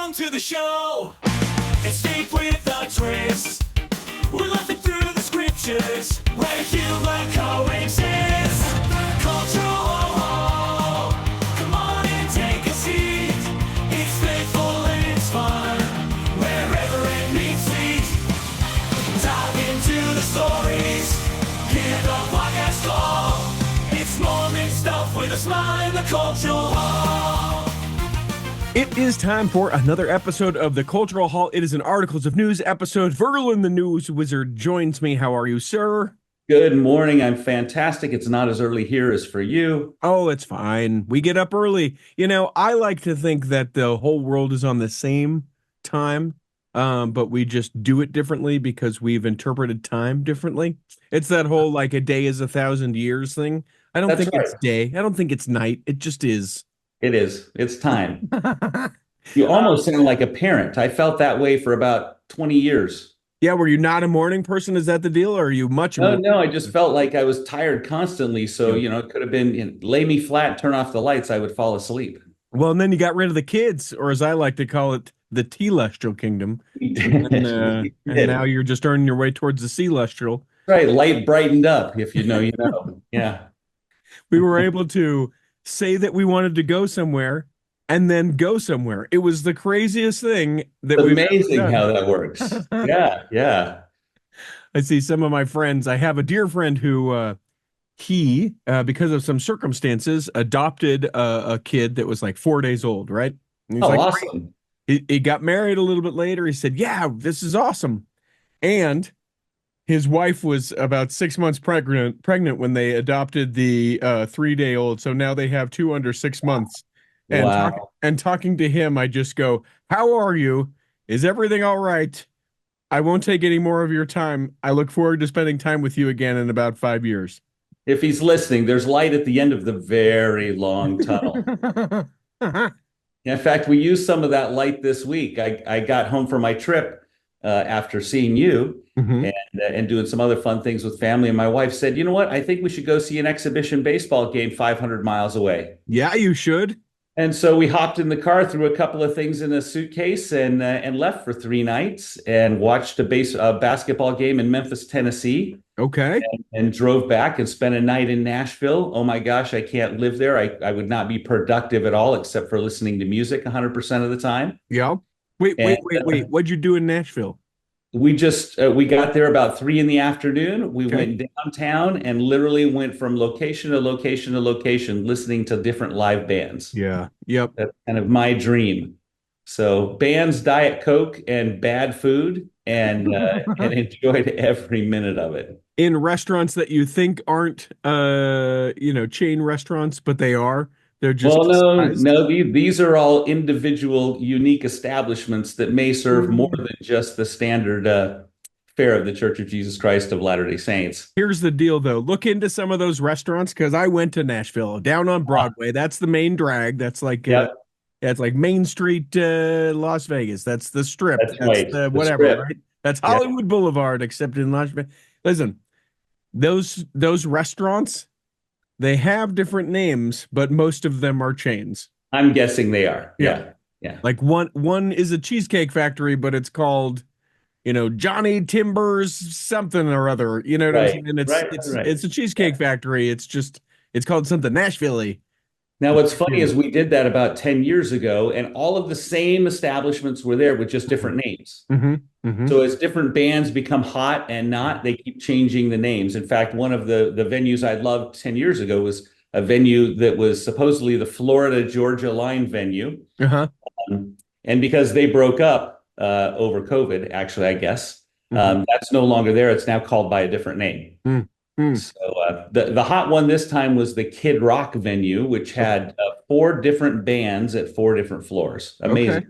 Welcome to the show. It's deep with a twist. We're laughing through the scriptures where human coexists. Cultural. Come on and take a seat. It's faithful and it's fun. Wherever it meets feet. Dive into the stories. Hear the podcast call. It's Mormon stuff with a smile in the cultural hall. It is time for another episode of the Cultural Hall. It is an Articles of News episode. Verlin, the News Wizard, joins me. How are you, sir? Good morning. I'm fantastic. It's not as early here as for you. Oh, it's fine. We get up early. You know, I like to think that the whole world is on the same time, but we just do it differently because we've interpreted time differently. It's that whole like a day is 1,000 years thing. I don't think it's day. I don't think it's night. It just is. It is. It's time. You almost sound like a parent. I felt that way for about 20 years. Yeah, were you not a morning person? Is that the deal? Or are you much more? No, I just felt like I was tired constantly. So, it could have been lay me flat, turn off the lights, I would fall asleep. Well, and then you got rid of the kids, or as I like to call it, the telestial kingdom. And now you're just earning your way towards the celestial. Right. Light brightened up. If you know, you know. Yeah. We were able to say that we wanted to go somewhere and then go somewhere. It was the craziest thing that we've amazing how that works. Yeah. I see some of my friends. I have a dear friend who because of some circumstances, adopted a kid that was like 4 days old, right? And he's like, awesome. He got married a little bit later. He said, yeah, this is awesome. And his wife was about 6 months pregnant when they adopted the 3-day-old. So now they have two under 6 months. And, wow. Talking to him, I just go, how are you? Is everything all right? I won't take any more of your time. I look forward to spending time with you again in about 5 years. If he's listening, there's light at the end of the very long tunnel. In fact, we used some of that light this week. I got home from my trip after seeing you and doing some other fun things with family. And my wife said, you know what? I think we should go see an exhibition baseball game 500 miles away. Yeah, you should. And so we hopped in the car, threw a couple of things in a suitcase and left for 3 nights and watched a basketball game in Memphis, Tennessee. Okay. And drove back and spent a night in Nashville. Oh my gosh, I can't live there. I would not be productive at all except for listening to music 100% of the time. Yeah. Wait. What'd you do in Nashville? We got there about 3 p.m. We went downtown and literally went from location to location to location, listening to different live bands. Yeah. Yep. That's kind of my dream. So bands, Diet Coke, and bad food, and enjoyed every minute of it. In restaurants that you think aren't, chain restaurants, but they are. They're just no. These are all individual, unique establishments that may serve more than just the standard fare of the Church of Jesus Christ of Latter-day Saints. Here's the deal, though. Look into some of those restaurants because I went to Nashville, down on Broadway. That's the main drag. That's like it's like Main Street, Las Vegas. That's the Strip. That's right. Whatever, Strip. Right? That's Hollywood Boulevard, except in Las Vegas. Listen, those restaurants. They have different names, but most of them are chains. I'm guessing they are. Yeah. Like one is a cheesecake factory, but it's called, Johnny Timbers something or other. You know what I'm saying? It's a cheesecake factory. It's called something Nashville-y. Now, what's funny is we did that about 10 years ago, and all of the same establishments were there with just different names. So as different bands become hot and not, they keep changing the names. In fact, one of the venues I loved 10 years ago was a venue that was supposedly the Florida-Georgia Line venue. And because they broke up over COVID, actually, I guess, that's no longer there. It's now called by a different name. So the hot one this time was the Kid Rock venue, which had 4 different bands at 4 different floors. Amazing. Okay.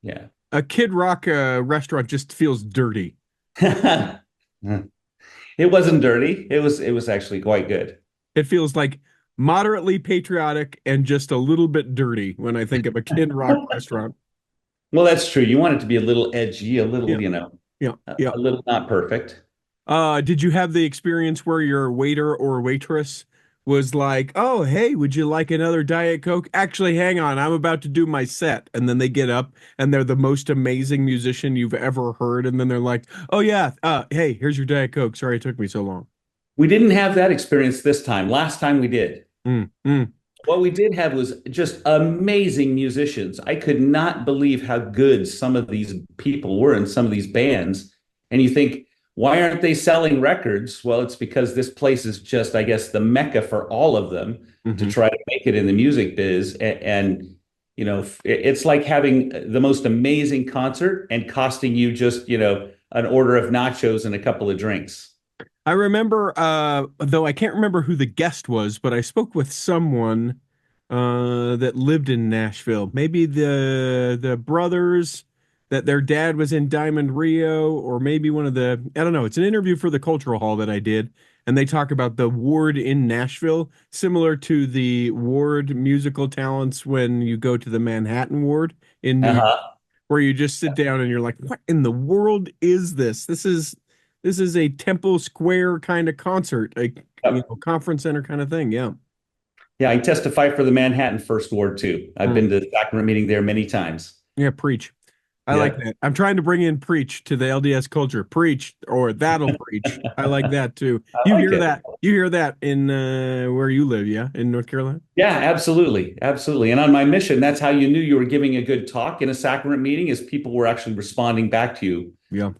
Yeah. A Kid Rock restaurant just feels dirty. It wasn't dirty. It was actually quite good. It feels like moderately patriotic and just a little bit dirty when I think of a Kid Rock restaurant. Well, that's true. You want it to be a little edgy, a little, a little not perfect. Did you have the experience where your waiter or waitress was like, "Oh, hey, would you like another Diet Coke? Actually, hang on, I'm about to do my set." And then they get up and they're the most amazing musician you've ever heard. And then they're like, "Oh yeah, hey, here's your Diet Coke. Sorry it took me so long." We didn't have that experience this time. Last time we did. Mm, mm. What we did have was just amazing musicians. I could not believe how good some of these people were in some of these bands. And you think, why aren't they selling records? Well, it's because this place is just, I guess, the mecca for all of them to Hmm. try to make it in the music biz. And you know, it's like having the most amazing concert and costing you just, an order of nachos and a couple of drinks. I remember, though I can't remember who the guest was, but I spoke with someone that lived in Nashville. Maybe the brothers that their dad was in Diamond Rio, or maybe one of the, I don't know. It's an interview for the Cultural Hall that I did, and they talk about the ward in Nashville, similar to the ward musical talents when you go to the Manhattan ward in New York, Uh-huh. where you just sit down and you're like, what in the world is this? This is a Temple Square kind of concert, a conference center kind of thing. Yeah. Yeah, I testify for the Manhattan First Ward too. I've Mm. been to the sacrament meeting there many times. Yeah, preach. I like Yeah, that. I'm trying to bring in preach to the LDS culture. Preach or that'll preach. I like that too. I You like hear it. that? You hear that in where you live, yeah, in North Carolina? Yeah, absolutely. Absolutely. And on my mission, that's how you knew you were giving a good talk in a sacrament meeting is people were actually responding back to you. Yeah.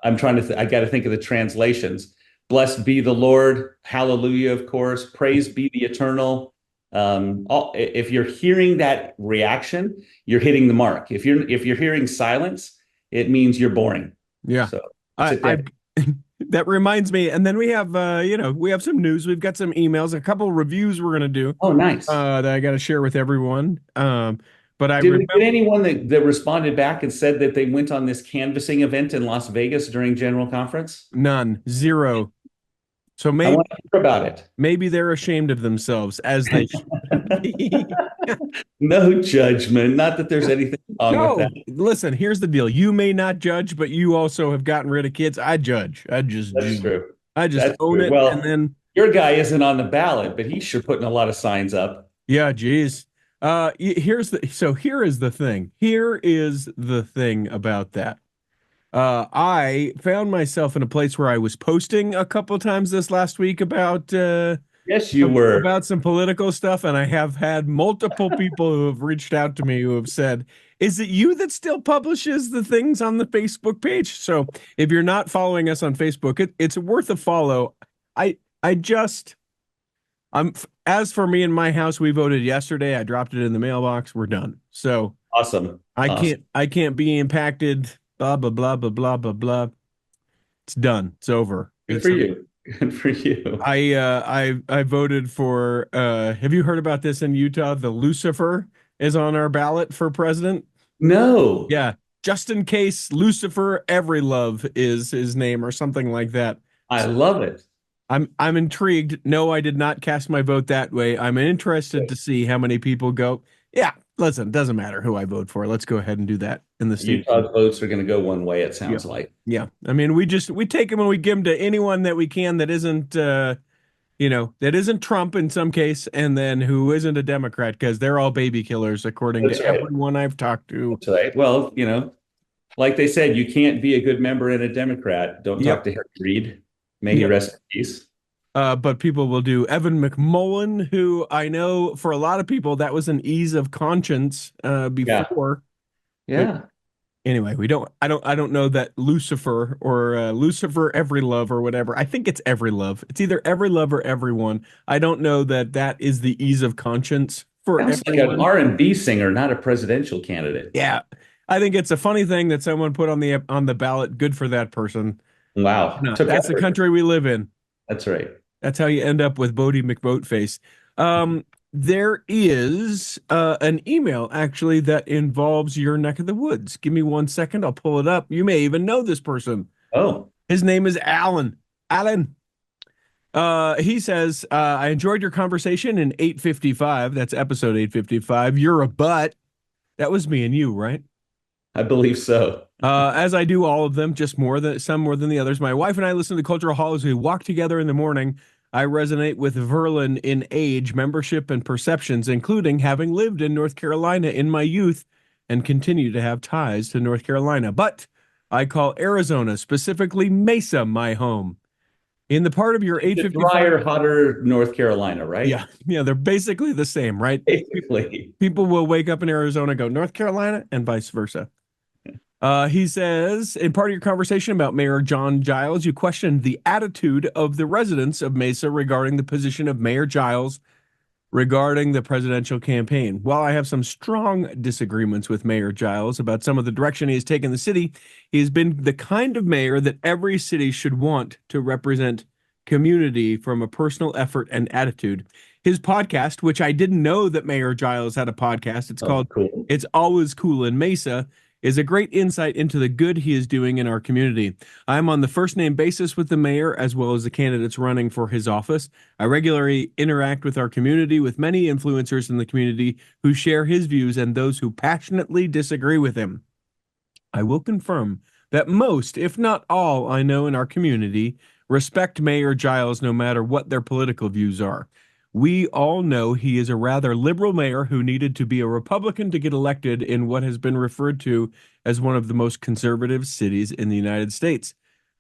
I'm trying to, I got to think of the translations. Blessed be the Lord. Hallelujah, of course. Praise be the eternal. If you're hearing that reaction, you're hitting the mark. If you're hearing silence, it means you're boring. Yeah. So I sit I down. that reminds me, and then we have we have some news. We've got some emails, a couple reviews we're gonna do Oh, nice. that I gotta share with everyone. But I Did we get remember anyone that responded back and said that they went on this canvassing event in Las Vegas during General Conference? none, zero. So I maybe want to hear about it. maybe they're ashamed of themselves as they should be. No judgment. Not that there's anything wrong with that. No, listen, here's the deal. You may not judge, but you also have gotten rid of kids. I judge. I just That's do. true. I just That's own true. it. And Well, then, your guy isn't on the ballot, but he's sure putting a lot of signs up. yeah, geez. Here is the thing. Here is the thing about that. I found myself in a place where I was posting a couple times this last week Yes, you were. about some political stuff, and I have had multiple people who have reached out to me who have said, "Is it you that still publishes the things on the Facebook page?" So if you're not following us on Facebook, it's worth a follow. I just as for me and my house, we voted yesterday. I dropped it in the mailbox. We're done. So Awesome. I Awesome. can't be impacted. Blah blah blah blah blah blah blah. It's done. It's over. Good for It's you. Good for you. I voted for have you heard about this in Utah? The Lucifer is on our ballot for president. No, Yeah. Just in case Lucifer Everylove is his name or something like that. I love it. I'm intrigued. No, I did not cast my vote that way. I'm interested to see how many people go. Yeah, listen, doesn't matter who I vote for. Let's go ahead and do that in the state. Utah's votes are going to go one way, it Yeah. sounds like. Yeah. I mean, we take them and we give them to anyone that we can that isn't that isn't Trump in some case, and then who isn't a Democrat because they're all baby killers according That's to right. everyone I've talked to. That's right. Well, like they said, you can't be a good member and a Democrat. Don't talk Yep. to Harry Reid. May he Yep. rest in peace. But people will do Evan McMullen, who I know for a lot of people that was an ease of conscience Yeah. before. But Yeah. anyway, I don't know that Lucifer or Lucifer Every Love or whatever. I think it's Every Love. It's either Every Love or Everyone. I don't know that that is the ease of conscience for Sounds like an everyone. R&B singer, not a presidential candidate. Yeah. I think it's a funny thing that someone put on the ballot. Good for that person. Wow. No, Took that's the effort. country we live in. That's right. That's how you end up with Bodie McBoatface. There is an email actually that involves your neck of the woods. Give me 1 second. I'll pull it up. You may even know this person. Oh, His name is Alan. Alan. He says, I enjoyed your conversation in 855. That's episode 855. You're a butt. That was me and you, right? I believe so. As I do all of them, just some more than the others. My wife and I listen to Cultural Hall as we walk together in the morning. I resonate with Verlin in age, membership, and perceptions, including having lived in North Carolina in my youth and continue to have ties to North Carolina. But I call Arizona, specifically Mesa, my home. In the part of your It's a 855, drier, hotter North Carolina, right? yeah, they're basically the same, right? Basically. People will wake up in Arizona, go North Carolina, and vice versa. He says, in part of your conversation about Mayor John Giles, you questioned the attitude of the residents of Mesa regarding the position of Mayor Giles regarding the presidential campaign. While I have some strong disagreements with Mayor Giles about some of the direction he has taken the city, he has been the kind of mayor that every city should want to represent community from a personal effort and attitude. His podcast, which I didn't know that Mayor Giles had a podcast, it's Oh, called cool. It's Always Cool in Mesa, is a great insight into the good he is doing in our community. I am on the first name basis with the mayor as well as the candidates running for his office. I regularly interact with our community with many influencers in the community who share his views and those who passionately disagree with him. I will confirm that most, if not all, I know in our community respect Mayor Giles no matter what their political views are. We all know he is a rather liberal mayor who needed to be a Republican to get elected in what has been referred to as one of the most conservative cities in the United States.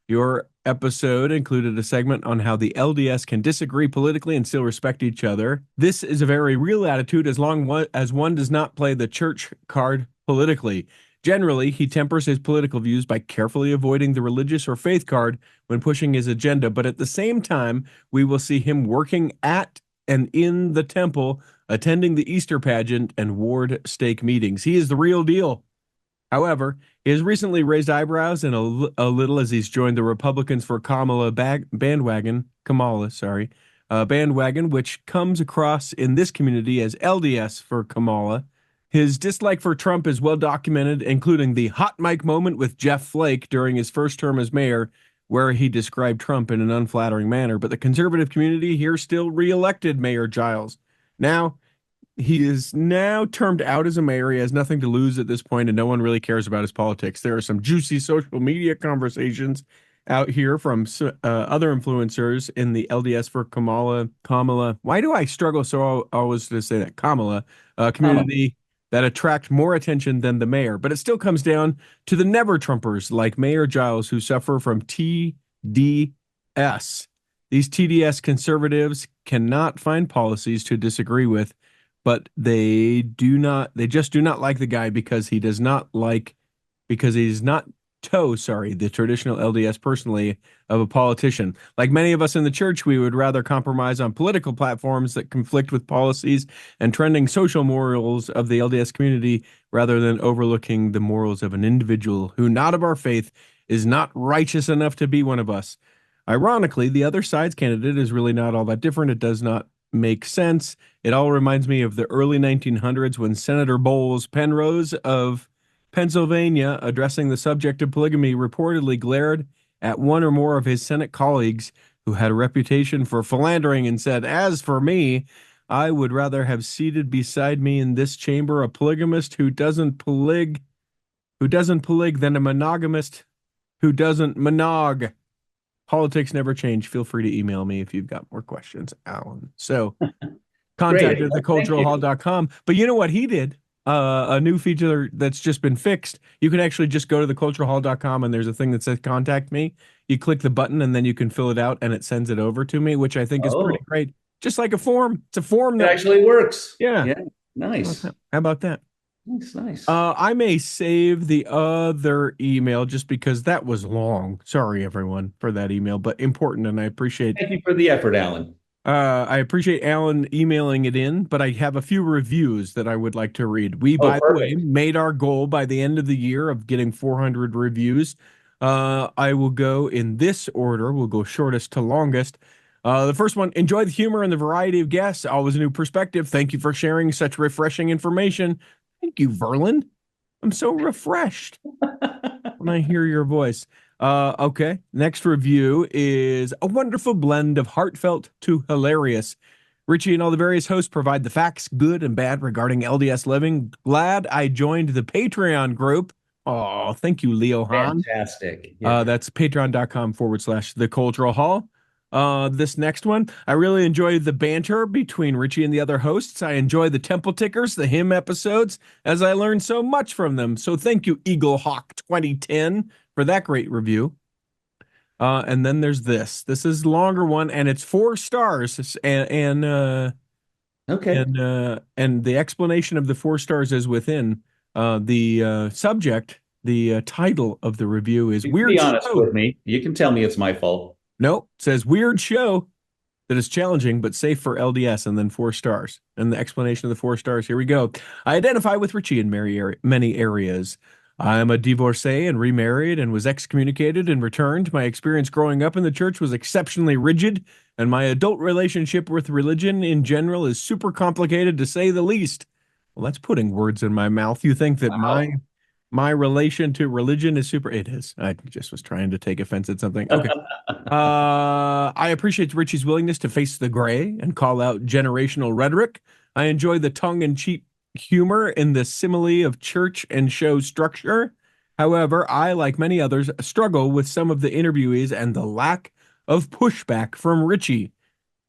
Your episode included a segment on how the LDS can disagree politically and still respect each other. This is a very real attitude as long as one does not play the church card politically. Generally, he tempers his political views by carefully avoiding the religious or faith card when pushing his agenda, but at the same time, we will see him working at and in the temple, attending the Easter pageant and ward stake meetings. He is the real deal. However, he has recently raised eyebrows and a little as he's joined the Republicans for bandwagon, bandwagon, which comes across in this community as LDS for Kamala. His dislike for Trump is well documented, including the hot mic moment with Jeff Flake during his first term as mayor, where he described Trump in an unflattering manner. But the conservative community here still reelected Mayor Giles. Now, he is now termed out as a mayor. He has nothing to lose at this point, and no one really cares about his politics. There are some juicy social media conversations out here from other influencers in the LDS for Kamala. Why do I struggle so always to say that? Kamala community that attract more attention than the mayor. But it still comes down to the never Trumpers like Mayor Giles who suffer from TDS. These TDS conservatives cannot find policies to disagree with, but they just do not like the guy because he's not the traditional LDS personally of a politician. Like many of us in the church, we would rather compromise on political platforms that conflict with policies and trending social morals of the LDS community rather than overlooking the morals of an individual who, not of our faith, is not righteous enough to be one of us. Ironically, the other side's candidate is really not all that different. It does not make sense. It all reminds me of the early 1900s when Senator Bowles Penrose of Pennsylvania, addressing the subject of polygamy, reportedly glared at one or more of his Senate colleagues who had a reputation for philandering and said, "As for me, I would rather have seated beside me in this chamber a polygamist who doesn't polig than a monogamist who doesn't monog." Politics never change. Feel free to email me if you've got more questions, Alan. So contact at theculturalhall.com. But you know what he did? A new feature that's just been fixed. You can actually just go to theculturalhall.com and there's a thing that says contact me. You click the button and then you can fill it out and it sends it over to me, which I think is pretty great. Just like a form. It's a form that actually works. Yeah. Nice. How about that? Nice. I may save the other email just because that was long. Sorry, everyone, for that email, but important, and I appreciate. Thank you for the effort, Alan. I appreciate Alan emailing it in, but I have a few reviews that I would like to read. We, by the way, made our goal by the end of the year of getting 400 reviews. I will go in this order. We'll go shortest to longest. The first one, enjoy the humor and the variety of guests. Always a new perspective. Thank you for sharing such refreshing information. Thank you, Verlin. I'm so refreshed when I hear your voice. Okay, next review is a wonderful blend of heartfelt to hilarious. Richie and all the various hosts provide the facts, good and bad, regarding LDS living. Glad I joined the Patreon group. Oh, thank you, Leo Hahn. Fantastic. That's patreon.com/theculturalhall. This next one, I really enjoy the banter between Richie and the other hosts. I enjoy the temple tickers, the hymn episodes, as I learned so much from them. So thank you, Eagle Hawk 2010, for that great review. And then there's this. This is a longer one, and it's 4 stars. Okay. And the explanation of the 4 stars is within the subject. The title of the review is You can be Weird honest Show. with me. You can tell me it's my fault. Nope, says Weird Show that is challenging but safe for LDS, and then 4 stars. And the explanation of the 4 stars. Here we go. I identify with Richie in many areas. I'm a divorcee and remarried and was excommunicated and returned. My experience growing up in the church was exceptionally rigid, and my adult relationship with religion in general is super complicated to say the least. Well, that's putting words in my mouth. You think that Wow. my relation to religion is super? It is. I just was trying to take offense at something. Okay. I appreciate Richie's willingness to face the gray and call out generational rhetoric. I enjoy the tongue-in-cheek humor in the simile of church and show structure. However, I, like many others, struggle with some of the interviewees and the lack of pushback from Richie.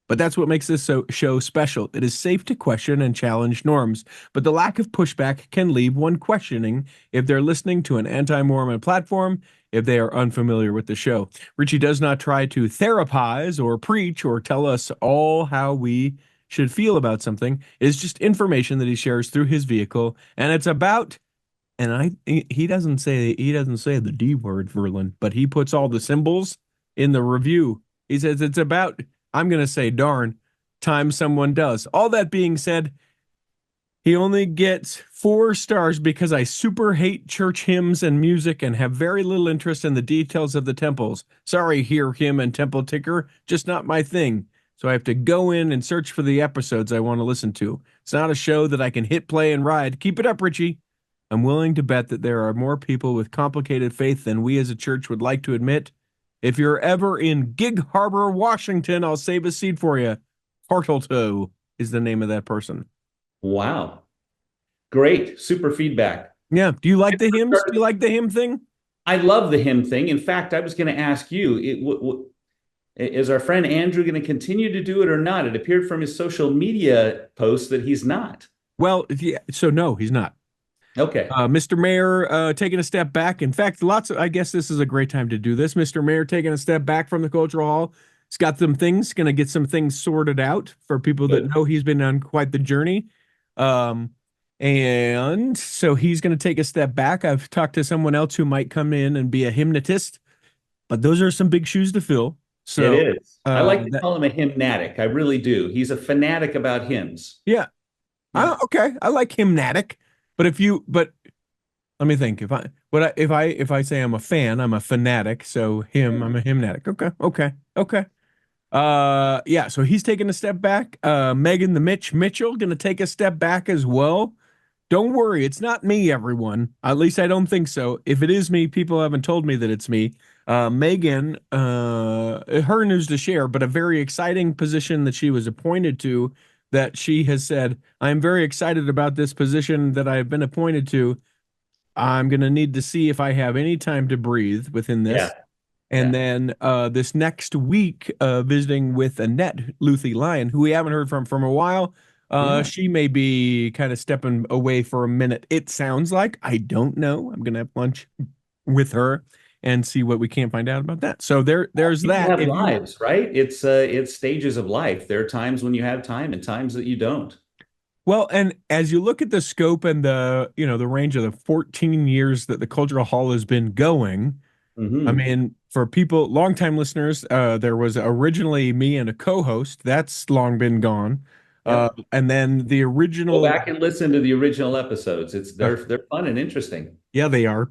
But that's what makes this show special. It is safe to question and challenge norms, but the lack of pushback can leave one questioning if they're listening to an anti-Mormon platform, if they are unfamiliar with the show. Richie does not try to therapize or preach or tell us all how we should feel about something. It is just information that he shares through his vehicle, and it's about, and he doesn't say the D word, Verlin, but he puts all the symbols in the review. He says it's about, I'm going to say darn, time someone does. All that being said, he only gets 4 stars because I super hate church hymns and music and have very little interest in the details of the temples. Sorry, hear hymn and temple ticker, just not my thing. So I have to go in and search for the episodes I want to listen to. It's not a show that I can hit play and ride. Keep it up, Richie. I'm willing to bet that there are more people with complicated faith than we as a church would like to admit. If you're ever in Gig Harbor, Washington, I'll save a seat for you. Hartleto is the name of that person. Wow. Great. Super feedback. Yeah. Do you like the hymns? Do you like the hymn thing? I love the hymn thing. In fact, I was going to ask you, is our friend Andrew going to continue to do it or not? It appeared from his social media posts that he's not. Well, yeah, so no, he's not. Okay. Mr. Mayor taking a step back. In fact, I guess this is a great time to do this. Mr. Mayor taking a step back from the Cultural Hall. He's got some things, going to get some things sorted out for people that know he's been on quite the journey. And so he's going to take a step back. I've talked to someone else who might come in and be a hypnotist, but those are some big shoes to fill. So It is. I like to call him a hymnatic. I really do. He's a fanatic about hymns. yeah. Yeah. Okay. I like hymnatic, but let me think. If I say I'm a fan, I'm a fanatic. So I'm a hymnatic. Okay. Yeah. So he's taking a step back. Megan the Mitchell gonna take a step back as well. Don't worry, it's not me, everyone. At least I don't think so. If it is me, people haven't told me that it's me. Megan, her news to share, but a very exciting position that she was appointed to, that she has said, I'm very excited about this position that I've been appointed to. I'm going to need to see if I have any time to breathe within this. Yeah. And Yeah. then this next week, visiting with Annette Luthi Lyon, who we haven't heard from a while. Yeah. She may be kind of stepping away for a minute. It sounds like. I don't know. I'm going to have lunch with her and see what we can find out about that. So there's People that. have lives, right? It's stages of life. There are times when you have time and times that you don't. Well, and as you look at the scope and the range of the 14 years that the Cultural Hall has been going, I Hmm. mean, for people, longtime listeners, there was originally me and a co-host. That's long been gone. Yep. And then the Go original, back and listen to the original episodes. They're fun and interesting. yeah, they are.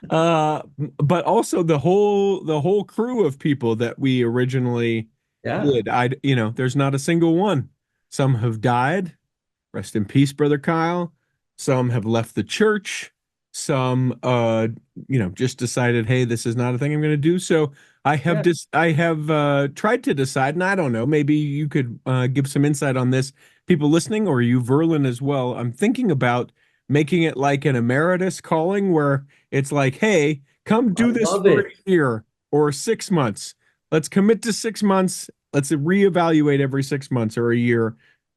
But also the whole crew of people that we originally Yeah. did. There's not a single one. Some have died. Rest in peace, Brother Kyle. Some have left the church. Some, just decided, hey, this is not a thing I'm going to do. So Yeah. I have tried to decide, and I don't know, maybe you could give some insight on this, people listening, or you, Verlin, as well. I'm thinking about making it like an emeritus calling, where it's like, hey, come I do this love for a it. year or 6 months. Let's commit to 6 months. Let's reevaluate every 6 months or a year.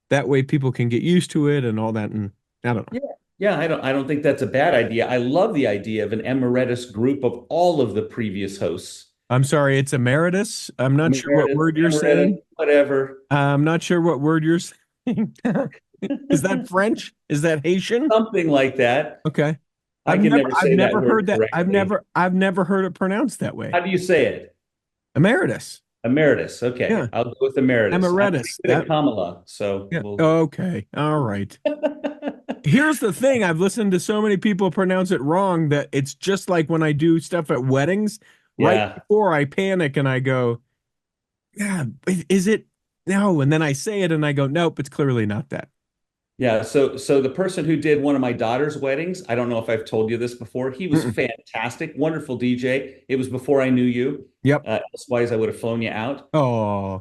That way people can get used to it and all that. And I don't know. Yeah. Yeah, I don't think that's a bad idea. I love the idea of an emeritus group of all of the previous hosts. I'm sorry, it's emeritus. I'm not sure what Emeritus, word you're emeritus, saying. whatever. I'm not sure what word you're saying. Is that French? Is that Haitian? Something like that. Okay. I can never I've say that never word heard that. correctly. I've never heard it pronounced that way. How do you say it? Emeritus. Emeritus. Yeah. Okay, I'll go with emeritus. I'm pretty Emeritus. good at That Kamala, so yeah. we'll. Okay. All right. Here's the thing. I've listened to so many people pronounce it wrong that it's just like when I do stuff at weddings, right Yeah, before I panic and I go, yeah, is it? No. And then I say it and I go, nope, it's clearly not that. yeah. So the person who did one of my daughter's weddings, I don't know if I've told you this before. He was Mm-mm. fantastic, wonderful DJ. It was before I knew you. Yep. Elsewise, I would have flown you out. Oh.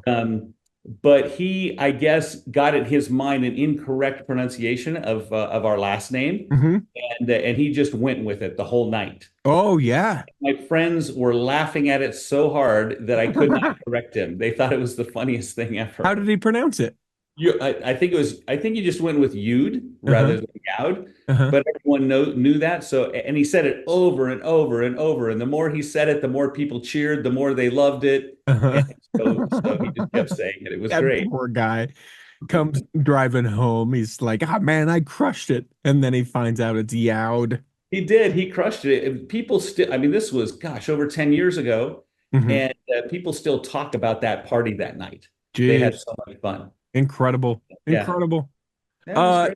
But he, I guess, got in his mind an incorrect pronunciation of our last name, Hmm. and he just went with it the whole night. Oh, yeah. My friends were laughing at it so hard that I could not correct him. They thought it was the funniest thing How ever. did he pronounce it? I think it was. I think he just went with "you'd" Uh-huh. rather than "youd," Uh-huh. but everyone knew that. So, and he said it over and over and over. And the more he said it, the more people cheered, the more they loved it. Uh-huh. And so he just kept saying it. It was That great. poor guy comes driving home. He's like, ah, man, I crushed it. And then he finds out it's yowed. He did. He crushed it. People still. I mean, this was gosh over 10 years ago, Hmm. and people still talk about that party that night. They had Jeez. so much fun. Incredible. Yeah, Incredible. yeah, it was Uh,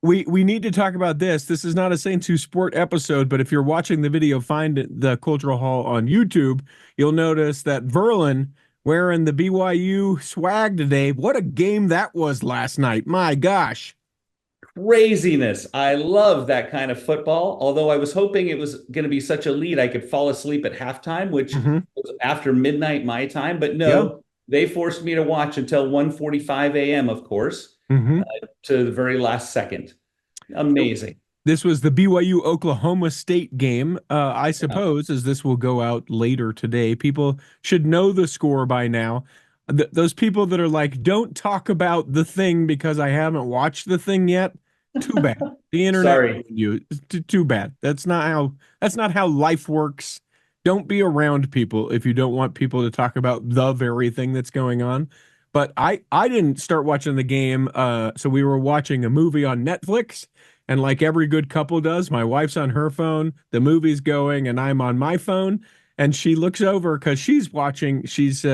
great. we need to talk about this. This is not a Saints Who Sport episode, but if you're watching the video, find the Cultural Hall on YouTube. You'll notice that Verlin wearing the BYU swag today. What a game that was last night. My gosh. Craziness. I love that kind of football. Although I was hoping it was going to be such a lead I could fall asleep at halftime, which Hmm. was after midnight my time. But Yeah. no, they forced me to watch until 1:45 a.m., of course, Hmm. to the very last second. Amazing. This was the BYU Oklahoma State game. I Yeah. suppose, as this will go out later today, people should know the score by now. Those people that are like, don't talk about the thing because I haven't watched the thing yet. Too bad. The internet Sorry. ruined you. Too bad. That's not how life works. Don't be around people if you don't want people to talk about the very thing that's going on. But I didn't start watching the game. So we were watching a movie on Netflix. And like every good couple does, my wife's on her phone, the movie's going, and I'm on my phone. And she looks over because she's watching. She's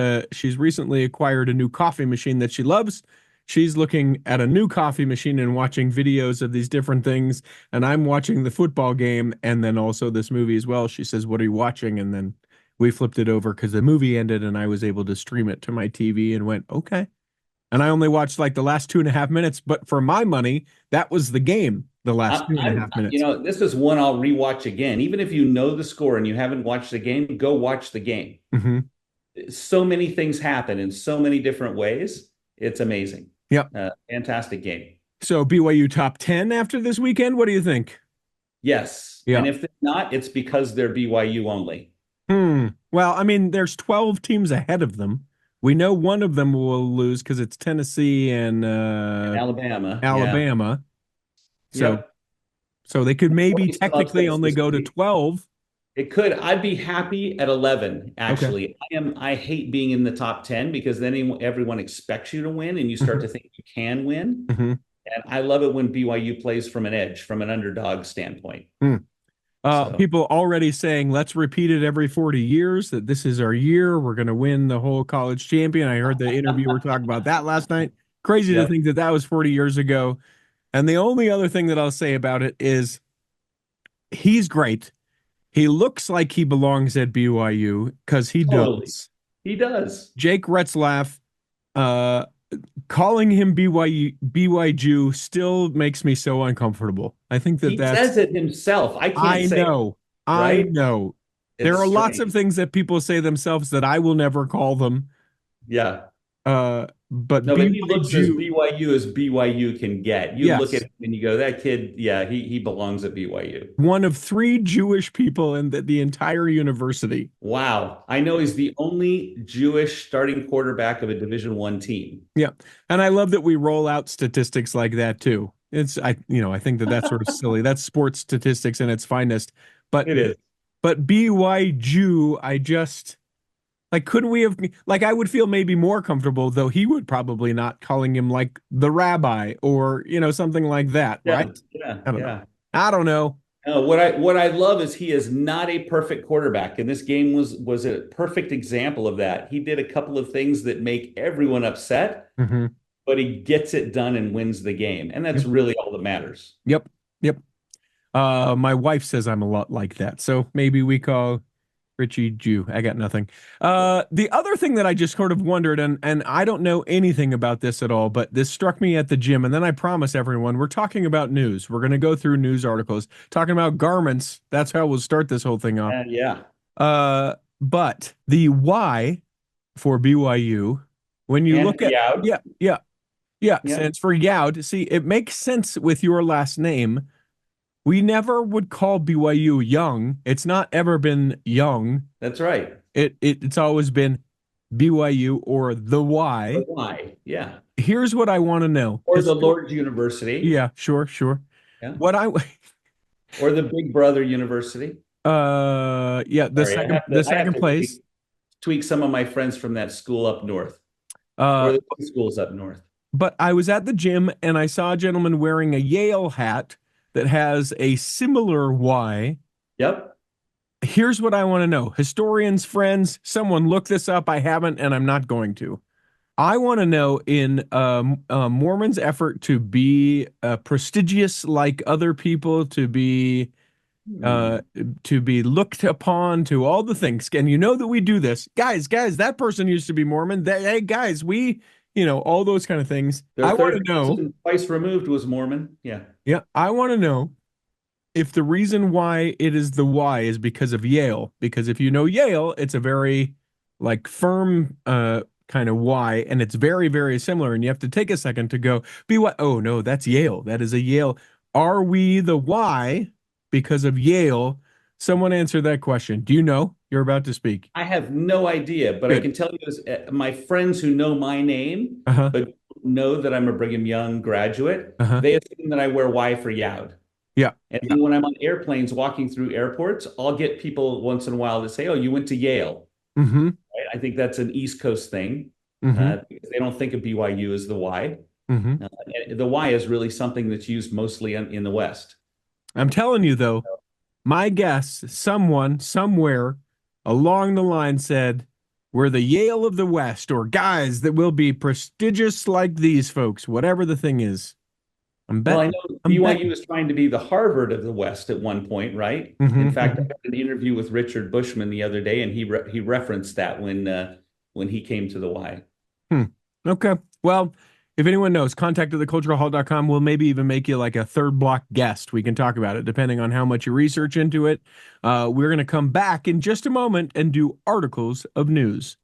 recently acquired a new coffee machine that she loves. She's looking at a new coffee machine and watching videos of these different things. And I'm watching the football game and then also this movie as well. She says, "What are you watching?" And then we flipped it over because the movie ended and I was able to stream it to my TV and went, okay. And I only watched like the last 2.5 minutes, but for my money, that was the game, the last two and a half You minutes. know, this is one I'll rewatch again. Even if you know the score and you haven't watched the game, go watch the game. Hmm. So many things happen in so many different ways. It's amazing. Yep. Fantastic game. So BYU top 10 after this weekend. What do you think? Yes. Yeah. And if they're not, it's because they're BYU only. Well, I mean, there's 12 teams ahead of them. We know one of them will lose because it's Tennessee and Alabama. Yeah. Alabama. So Yep. so they could maybe 20 some technically upsets only this go to week. 12. It could. I'd be happy at 11, Okay. actually. I hate being in the top 10 because then everyone expects you to win and you start to think you can win. Mm-hmm. And I love it when BYU plays from an edge, from an underdog standpoint. So, People already saying, let's repeat it every 40 years, that this is our year. We're going to win the whole college champion. I heard the interviewer talk about that last night. Crazy to yep. think that that was 40 years ago. And the only other thing that I'll say about it is he's great. He looks like he belongs at BYU because he Totally. does. He does. Jake Retzlaff, uh, calling him BYU still makes me so uncomfortable. I think He that's says it himself. I can't I say it, know. I right? know. There It's are lots of strange. things that people say themselves that I will never call them. Yeah. But No, but he looks as BYU, BYU as BYU can get. You look at yes, him and you go, that kid, yeah, he belongs at BYU. one of 3 Jewish people in the entire university. Wow. I know he's the only Jewish starting quarterback of a Division I team. Yeah. And I love that we roll out statistics like that too. I think that that's sort of silly. That's sports statistics in its finest. But It is. BYU, I just like, couldn't we have, like, I would feel maybe more comfortable, though he would probably not, calling him like the rabbi or, something like that, Yeah, right? yeah, I don't know. yeah. I don't know. What I love is he is not a perfect quarterback, and this game was a perfect example of that. He did a couple of things that make everyone upset, Hmm. but he gets it done and wins the game, and that's Yep. really all that matters. Yep. Yep. My wife says I'm a lot like that. So maybe we call Richie Jew. I got nothing. The other thing that I just sort of wondered, and I don't know anything about this at all, but this struck me at the gym. And then I promise everyone, we're talking about news. We're going to go through news articles, talking about garments. That's how we'll start this whole thing off. Yeah. But the Y for BYU, when you And look at, Youd. yeah, Yeah, stands for Youd. See, it makes sense with your last name. We never would call BYU Young. It's not ever been Young. that's right. It's always been BYU or the But Y. why? Yeah. Here's what I want to know. Or the Lord's University. Yeah, sure. Yeah. What I Or the Big Brother University. yeah, the Sorry, I have second to place. tweak some of my friends from that school up north, Uh or the two schools up north. but I was at the gym and I saw a gentleman wearing a Yale hat that has a similar Y. Yep. Here's what I want to know. Historians, friends, someone look this up. I haven't, and I'm not going to. I want to know, in Mormon's effort to be prestigious like other people, uh, to be looked upon, to all the things. And you know that we do this. Guys, that person used to be Mormon. Hey, guys, all those kind of things. Their I want third to know. person twice removed was Mormon. Yeah. Yeah, I want to know if the reason why it is the Y is because of Yale. Because if you know Yale, it's a very like firm kind of Y, and it's very, very similar. And you have to take a second to go, oh no, that's Yale. That is a Yale. Are we the Y because of Yale? Someone answer that question. Do you know? You're about to speak. I have no idea, but I Good. can tell you is my friends who know my name, Uh-huh. but know that I'm a Brigham Young graduate, Uh-huh. they assume that I wear Y for Youd. Yeah. And Yeah. then when I'm on airplanes walking through airports, I'll get people once in a while to say, "Oh, you went to Yale." Mm-hmm. Right? I think that's an East Coast thing. Mm-hmm. Because they don't think of BYU as the Y. Mm-hmm. And the Y is really something that's used mostly in the West. I'm telling you, though, my guess, someone somewhere along the line said, we're the Yale of the West, or guys that will be prestigious like these folks, whatever the thing is. I'm Well, I betting. know I'm BYU betting. was trying to be the Harvard of the West at one point, right? Mhm, In fact, I mhm. had an interview with Richard Bushman the other day, and he referenced that when he came to the Y. Okay. Well, if anyone knows, contact at theculturalhall.com. We'll maybe even make you like a third block guest. We can talk about it depending on how much you research into it. We're going to come back in just a moment and do articles of news.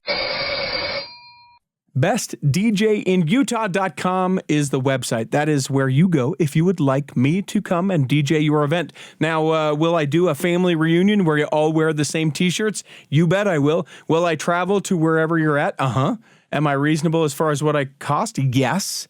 BestDJinUtah.com is the website. That is where you go if you would like me to come and DJ your event. Now, will I do a family reunion where you all wear the same t-shirts? You bet I will. Will I travel to wherever you're at? Uh-huh. Am I reasonable as far as what I cost? Yes.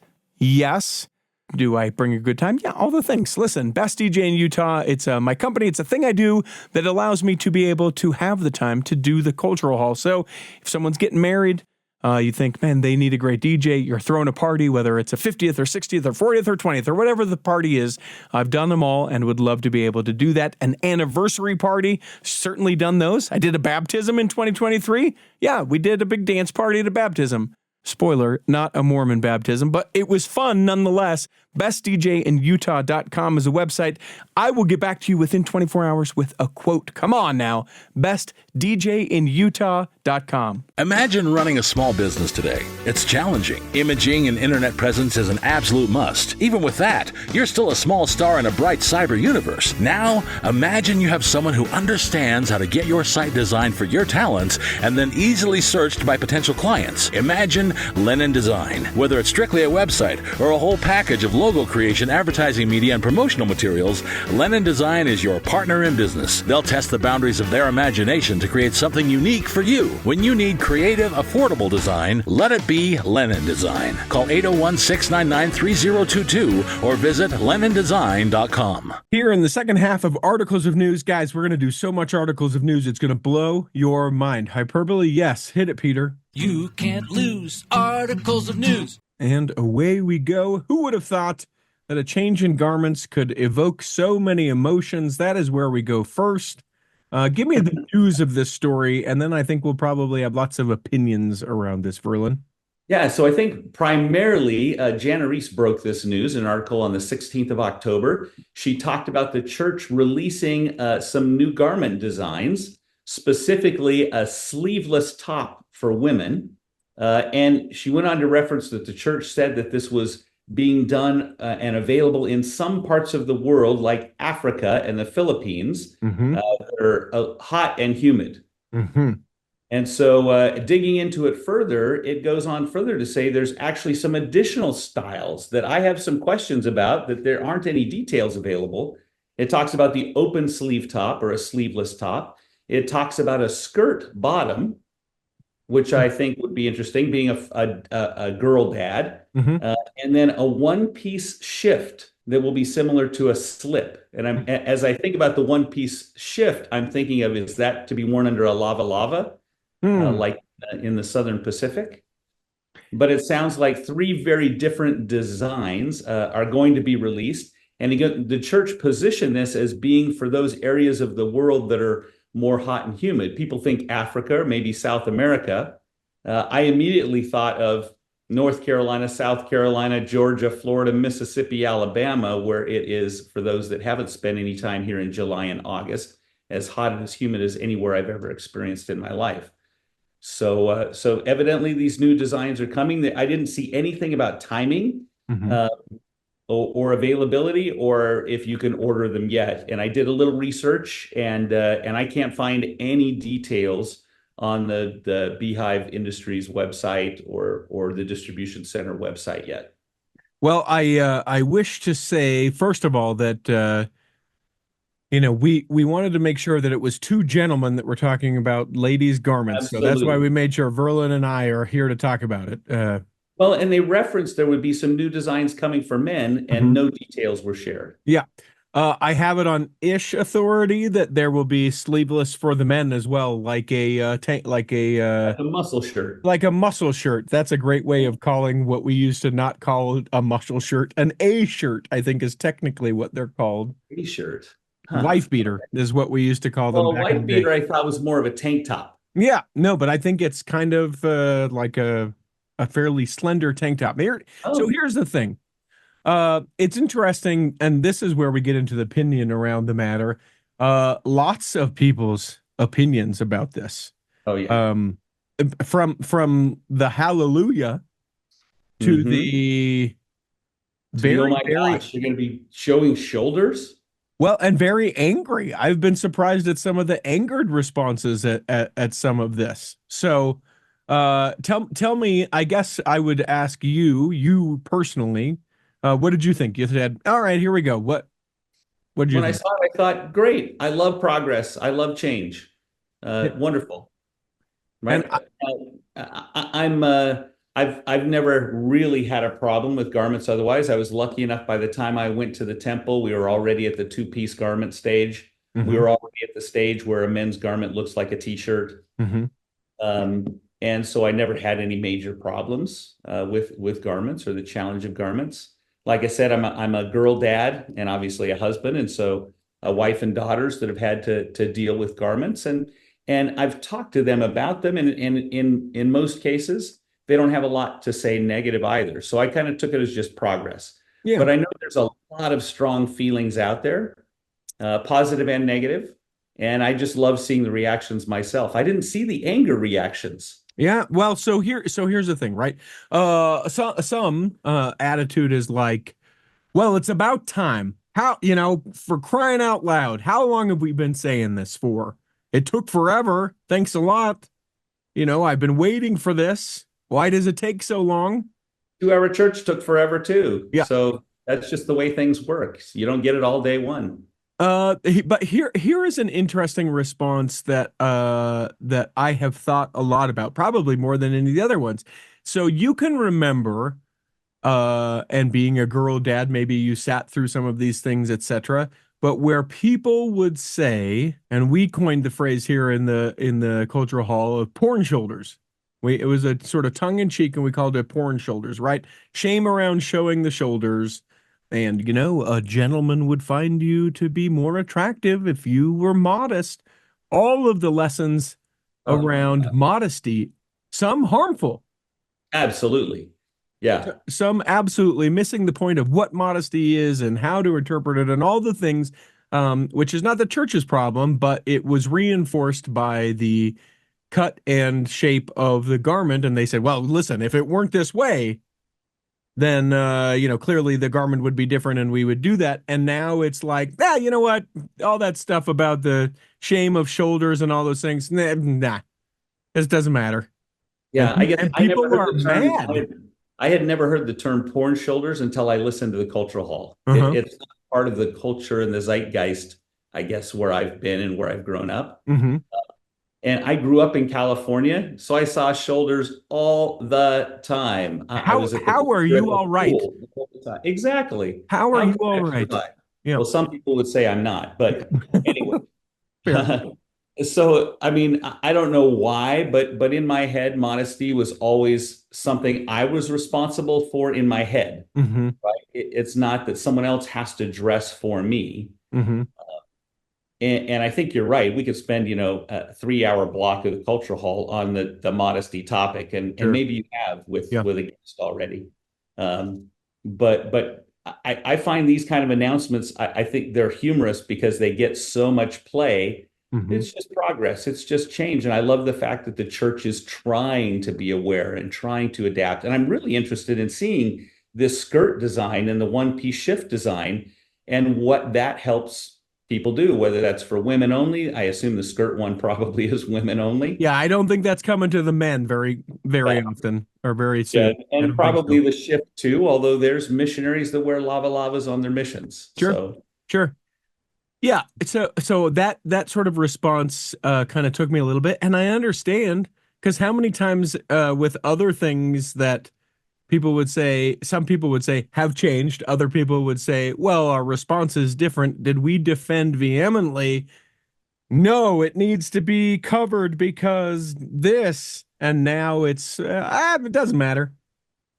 Do I bring a good time? Yeah, all the things. Listen, Best DJ in Utah, it's my company. It's a thing I do that allows me to be able to have the time to do the cultural hall. So if someone's getting married, you think, man, they need a great DJ. You're throwing a party, whether it's a 50th or 60th or 40th or 20th or whatever the party is. I've done them all and would love to be able to do that. An anniversary party, certainly done those. I did a baptism in 2023. Yeah, we did a big dance party at a baptism. Spoiler, not a Mormon baptism, but it was fun nonetheless. bestdjinutah.com is a website. I will get back to you within 24 hours with a quote. Come on now. bestdjinutah.com. Imagine running a small business today. It's challenging. Imaging and internet presence is an absolute must. Even with that, you're still a small star in a bright cyber universe. Now, imagine you have someone who understands how to get your site designed for your talents and then easily searched by potential clients. Imagine Lennon Design. Whether it's strictly a website or a whole package of logo creation, advertising media, and promotional materials, Lennon Design is your partner in business. They'll test the boundaries of their imagination to create something unique for you. When you need creative, affordable design, let it be Lennon Design. Call 801-699-3022 or visit LennonDesign.com. Here in the second half of Articles of News, guys, we're going to do so much Articles of News, it's going to blow your mind. Hyperbole, yes. Hit it, Peter. You can't lose Articles of News. And away we go. Who would have thought that a change in garments could evoke so many emotions? That is where we go first. Give me the news of this story, and then I think we'll probably have lots of opinions around this, Verlin. Yeah, so I think primarily Jana Reese broke this news in an article on the 16th of October. She talked about the church releasing some new garment designs, specifically a sleeveless top for women. And she went on to reference that the church said that this was being done and available in some parts of the world, like Africa and the Philippines, that are hot and humid. And so digging into it further, it goes on further to say there's actually some additional styles that I have some questions about, that there aren't any details available. It talks about the open sleeve top or a sleeveless top. It talks about a skirt bottom, which I think would be interesting, being a girl dad. And then a one-piece shift that will be similar to a slip. And as I think about the one-piece shift, I'm thinking of, is that to be worn under a lava, like in the Southern Pacific? But it sounds like three very different designs are going to be released. And again, the church positioned this as being for those areas of the world that are more hot and humid. People think Africa, or maybe South America. I immediately thought of North Carolina, South Carolina, Georgia, Florida, Mississippi, Alabama, where it is, for those that haven't spent any time here in July and August, as hot and as humid as anywhere I've ever experienced in my life. So evidently these new designs are coming. I didn't see anything about timing or availability, or if you can order them yet. And I did a little research, and I can't find any details on the Beehive Industries website or the distribution center website yet. Well, I wish to say, first of all, that we wanted to make sure that it was two gentlemen that were talking about ladies' garments. Absolutely. So that's why we made sure Verlin and I are here to talk about it. Well, and they referenced there would be some new designs coming for men, and no details were shared. Yeah. I have it on Ish Authority that there will be sleeveless for the men as well, like a muscle shirt. Like a muscle shirt. That's a great way of calling what we used to not call a muscle shirt. An A shirt, I think, is technically what they're called. A shirt. Wife beater is what we used to call them. Well, wife beater I thought was more of a tank top. Yeah, no, but I think it's kind of like a fairly slender tank top. So here's the thing. It's interesting, and this is where we get into the opinion around the matter. Lots of people's opinions about this. Oh yeah. From the hallelujah to the very, gosh, you're going to be showing shoulders. Well, and very angry. I've been surprised at some of the angered responses at some of this. So, tell me. I guess I would ask you personally. What did you think? You said, "All right, here we go." What did you think? When I saw it, I thought, "Great! I love progress. I love change. Wonderful." Right? And I've never really had a problem with garments. Otherwise, I was lucky enough. By the time I went to the temple, we were already at the two-piece garment stage. We were already at the stage where a men's garment looks like a t-shirt. And so I never had any major problems with garments or the challenge of garments. Like I said, I'm a girl dad and obviously a husband, and so a wife and daughters that have had to deal with garments, and I've talked to them about them, and in most cases they don't have a lot to say negative either. So I kind of took it as just progress. Yeah. But I know there's a lot of strong feelings out there, positive and negative, and I just love seeing the reactions myself. I didn't see the anger reactions. Yeah. Well, so here's the thing, right? Some attitude is like, well, it's about time. How, for crying out loud, how long have we been saying this for? It took forever. Thanks a lot. I've been waiting for this. Why does it take so long? 2 hour church took forever too. Yeah. So that's just the way things work. You don't get it all day one. But here is an interesting response that I have thought a lot about, probably more than any of the other ones. So you can remember, and being a girl dad, maybe you sat through some of these things, etc. But where people would say, and we coined the phrase here in the cultural hall of porn shoulders. It was a sort of tongue in cheek, and we called it porn shoulders, right? Shame around showing the shoulders. And, a gentleman would find you to be more attractive if you were modest. All of the lessons Oh, around modesty, some harmful, absolutely. Yeah. some absolutely missing the point of what modesty is and how to interpret it and all the things, which is not the church's problem, but it was reinforced by the cut and shape of the garment. And they said, well, listen, if it weren't this way, then clearly the garment would be different and we would do that. And now it's like, you know what? All that stuff about the shame of shoulders and all those things, nah, it doesn't matter. Yeah. I guess And I never people heard are the term. mad. I had never heard the term porn shoulders until I listened to the cultural hall. Uh-huh. It's not part of the culture and the zeitgeist, I guess, where I've been and where I've grown up. Mm-hmm. And I grew up in California, so I saw shoulders all the time. I How was at how are at you the all right? pool all the time. Exactly. How are How you could all I right? survive? Yeah. Well, some people would say I'm not, but anyway. Fair. So, I mean, I don't know why, but in my head, modesty was always something I was responsible for in my head, Mm-hmm. right? It's not that someone else has to dress for me. Mm-hmm. And I think you're right. We could spend, a 3 hour block of the cultural hall on the modesty topic, and Sure. maybe you have Yeah. with a guest already. Um, but I find these kind of announcements, I think they're humorous because they get so much play. Mm-hmm. It's just progress. It's just change. And I love the fact that the church is trying to be aware and trying to adapt. And I'm really interested in seeing this skirt design and the one piece shift design and what that helps people do, whether that's for women only. I assume the skirt one probably is women only. Yeah, I don't think that's coming to the men very, very Yeah. often or very Yeah. soon. I And don't think probably so. the shift too, although there's missionaries that wear lava lavas on their missions. Sure, So sure. Yeah, so that sort of response kind of took me a little bit, and I understand because how many times with other things that people would say, some people would say have changed, other people would say, well, our response is different. Did we defend vehemently? No, it needs to be covered because this, and now it doesn't matter.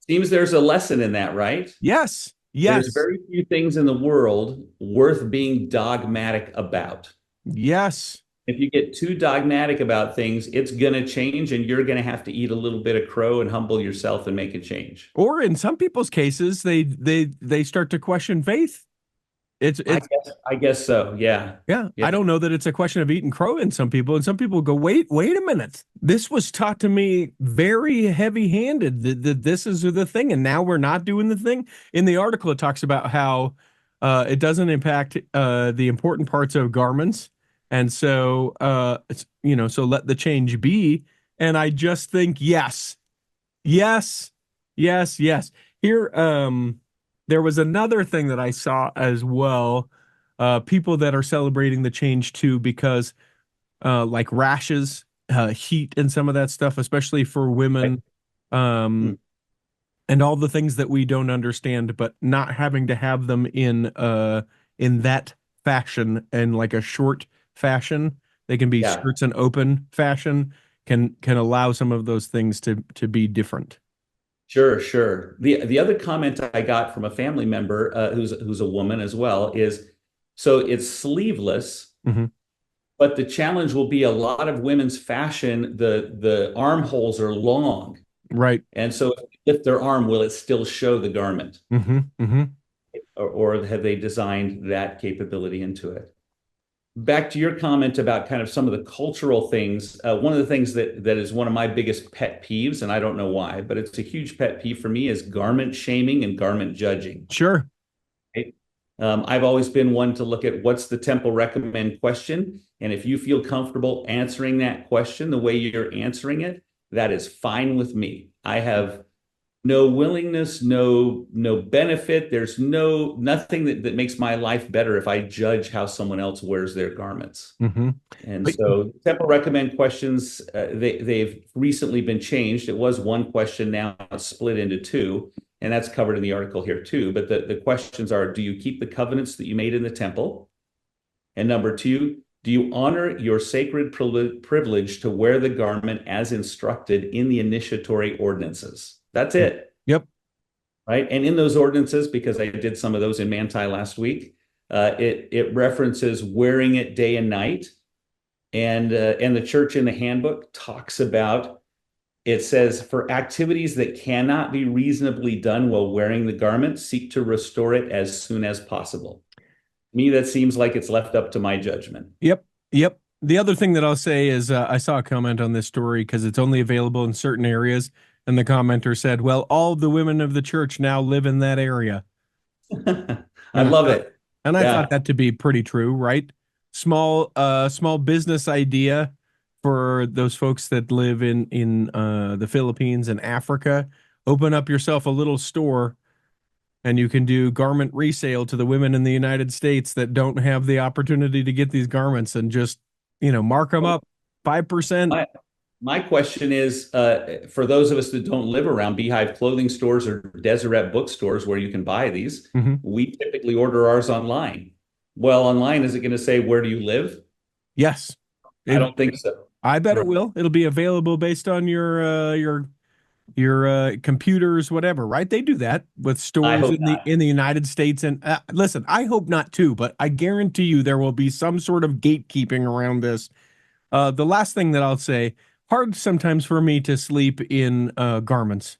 seems there's a lesson in that, right? Yes, There's yes, very few things in the world worth being dogmatic about. yes. If you get too dogmatic about things, it's going to change and you're going to have to eat a little bit of crow and humble yourself and make a change. Or in some people's cases, they start to question faith. It's I guess so. Yeah. Yeah, Yeah. I don't know that it's a question of eating crow in some people, and some people go, wait a minute. This was taught to me very heavy-handed. That this is the thing, and now we're not doing the thing. In the article, it talks about how it doesn't impact the important parts of garments, and so so let the change be. And I just think yes, yes, yes, yes. Here, there was another thing that I saw as well. People that are celebrating the change too, because like rashes, heat, and some of that stuff, especially for women, Mm. and all the things that we don't understand, but not having to have them in that fashion and like a short fashion. They can be Yeah. skirts and open fashion can allow some of those things to be different. Sure, sure. The other comment I got from a family member who's a woman as well is so it's sleeveless, Mhm. but the challenge will be a lot of women's fashion. The armholes are long, Right. and so if they lift their arm, will it still show the garment? Hmm. Hmm. or have they designed that capability into it? Back to your comment about kind of some of the cultural things, one of the things that is one of my biggest pet peeves, and I don't know why, but it's a huge pet peeve for me, is garment shaming and garment judging. Sure. Right? I've always been one to look at what's the temple recommend question, and if you feel comfortable answering that question the way you're answering it, that is fine with me. I have no willingness, no benefit. There's nothing that makes my life better if I judge how someone else wears their garments. Mm-hmm. And so temple recommend questions, they've recently been changed. It was one question, now it's split into two, and that's covered in the article here too. But the questions are, do you keep the covenants that you made in the temple? And number two, do you honor your sacred privilege to wear the garment as instructed in the initiatory ordinances? That's it. Yep. Right. And in those ordinances, because I did some of those in Manti last week, it references wearing it day and night. And the church in the handbook talks about, it says, for activities that cannot be reasonably done while wearing the garment, seek to restore it as soon as possible. To me, that seems like it's left up to my judgment. Yep. Yep. The other thing that I'll say is I saw a comment on this story because it's only available in certain areas. And the commenter said, well, all the women of the church now live in that area. I love it. And I thought that to be pretty true, right? Small business idea for those folks that live in the Philippines and Africa. Open up yourself a little store and you can do garment resale to the women in the United States that don't have the opportunity to get these garments and just, mark them up 5%. My question is, for those of us that don't live around Beehive clothing stores or Deseret bookstores where you can buy these, we typically order ours online. Well, online, is it going to say, where do you live? Yes. I don't think so. I bet it will. It'll be available based on your computers, whatever, right? They do that with stores in the United States. And listen, I hope not too, but I guarantee you there will be some sort of gatekeeping around this. The last thing that I'll say, hard sometimes for me to sleep in garments.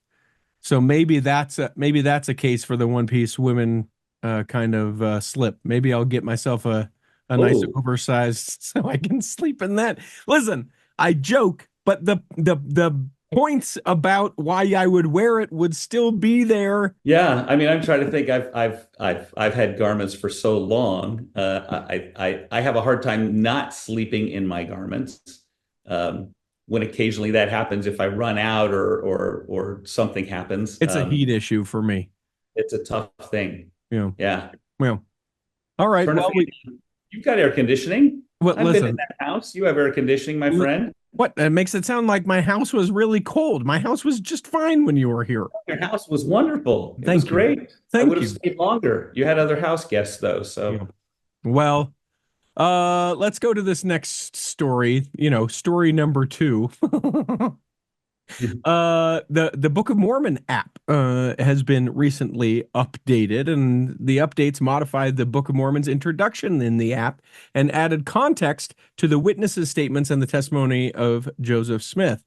So maybe that's a case for the one piece women kind of slip. Maybe I'll get myself a nice oversized so I can sleep in that. Listen, I joke, but the points about why I would wear it would still be there. Yeah, I mean, I'm trying to think. I've had garments for so long. I have a hard time not sleeping in my garments. When occasionally that happens, if I run out or something happens, it's a heat issue for me. It's a tough thing. Yeah. Well, all right. Well, you've got air conditioning. Well, I've been in that house. You have air conditioning, my friend. What? It makes it sound like my house was really cold. My house was just fine when you were here. Your house was wonderful. It was great. I would have stayed longer. You had other house guests though, so. Yeah. Well, let's go to this next story. Story number 2. The Book of Mormon app has been recently updated, and the updates modified the Book of Mormon's introduction in the app and added context to the witnesses' statements and the testimony of Joseph Smith.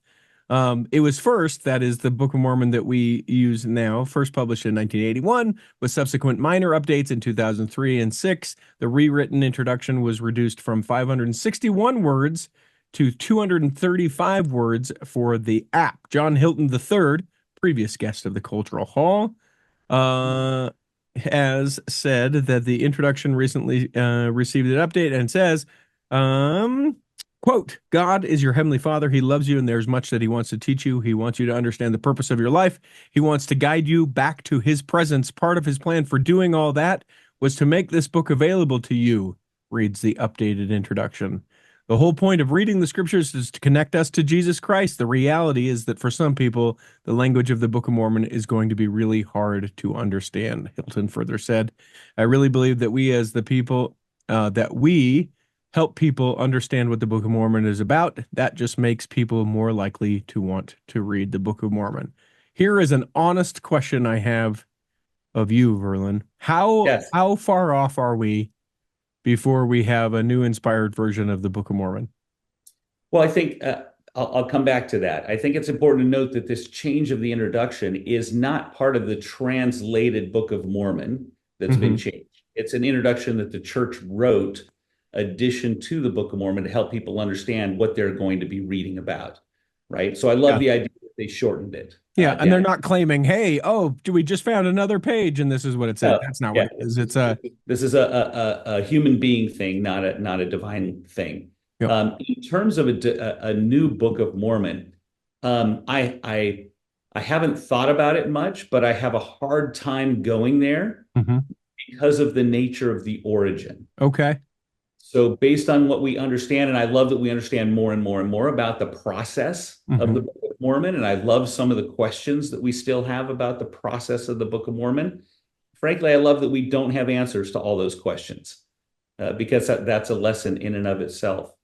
It was that is the Book of Mormon that we use now, first published in 1981, with subsequent minor updates in 2003 and 2006. The rewritten introduction was reduced from 561 words to 235 words for the app. John Hilton III, previous guest of the Cultural Hall, has said that the introduction recently received an update and says, quote, God is your heavenly Father. He loves you, and there's much that he wants to teach you. He wants you to understand the purpose of your life. He wants to guide you back to his presence. Part of his plan for doing all that was to make this book available to you, reads the updated introduction. The whole point of reading the scriptures is to connect us to Jesus Christ. The reality is that for some people, the language of the Book of Mormon is going to be really hard to understand. Hilton further said, I really believe that we as the people, that we help people understand what the Book of Mormon is about. That just makes people more likely to want to read the Book of Mormon. Here is an honest question I have of you, Verlin. How far off are we before we have a new inspired version of the Book of Mormon? Well, I think I'll come back to that. I think it's important to note that this change of the introduction is not part of the translated Book of Mormon. that's been changed. It's an introduction that the church wrote, addition to the Book of Mormon, to help people understand what they're going to be reading about, right? So I love the idea that they shortened it. Yeah, and they're not claiming, "Hey, oh, we just found another page, and this is what it said." That's not what it is. It's this is a human being thing, not a divine thing. In terms of a new Book of Mormon, I haven't thought about it much, but I have a hard time going there because of the nature of the origin. Okay. So based on what we understand, and I love that we understand more and more and more about the process of the Book of Mormon, and I love some of the questions that we still have about the process of the Book of Mormon. Frankly, I love that we don't have answers to all those questions because that's a lesson in and of itself.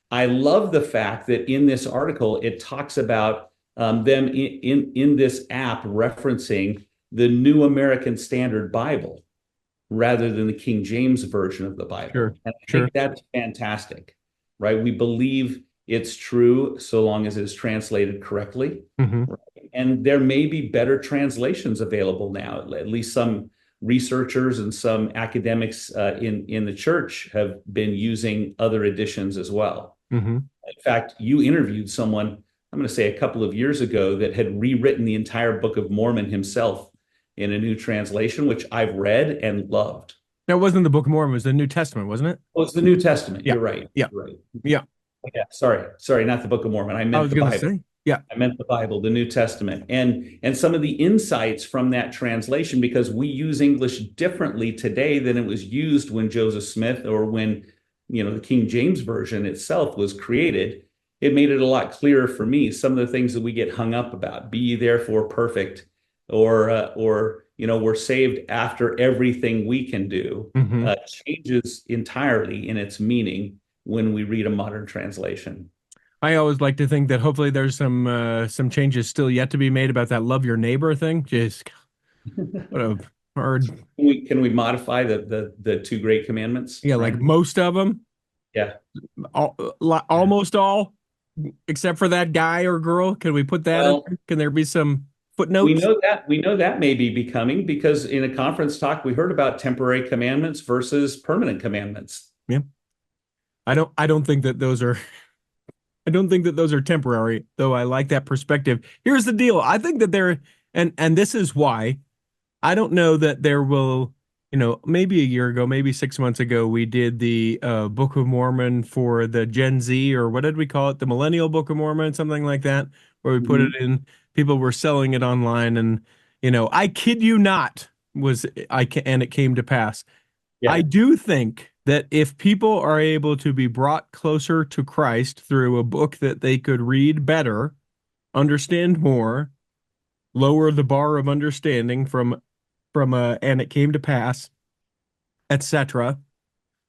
I love the fact that in this article, it talks about them in this app referencing the New American Standard Bible rather than the King James Version of the Bible. Sure, and I think that's fantastic, right? We believe it's true so long as it's translated correctly. Right? And there may be better translations available now. At least some researchers and some academics in the church have been using other editions as well. In fact, you interviewed someone, I'm going to say a couple of years ago, that had rewritten the entire Book of Mormon himself in a new translation, which I've read and loved. That wasn't the Book of Mormon, it was the New Testament, wasn't it? Oh, it's the New Testament. Yeah. You're right. Yeah. You're right. Yeah. Yeah. Sorry, not the Book of Mormon. I meant the Bible. Say, yeah. I meant the Bible, the New Testament, and some of the insights from that translation, because we use English differently today than it was used when Joseph Smith or when the King James Version itself was created. It made it a lot clearer for me. Some of the things that we get hung up about: be ye therefore perfect, or we're saved after everything we can do, changes entirely in its meaning when we read a modern translation. I always like to think that hopefully there's some changes still yet to be made about that love your neighbor thing. Just what a hard. Can we modify the two great commandments? Yeah, like most of them. Yeah, almost all, except for that guy or girl. Can we put that? Can there be some footnotes? We know that may be becoming, because in a conference talk we heard about temporary commandments versus permanent commandments. Yeah, I don't think that those are. I don't think that those are temporary, though. I like that perspective. Here's the deal. I think that there, and this is why I don't know that there will, maybe a year ago, maybe 6 months ago, we did the Book of Mormon for the Gen Z, or what did we call it? The Millennial Book of Mormon, something like that, where we put it in. People were selling it online, and, I kid you not, and it came to pass. Yeah. I do think that if people are able to be brought closer to Christ through a book that they could read better, understand more, lower the bar of understanding from and it came to pass, etc.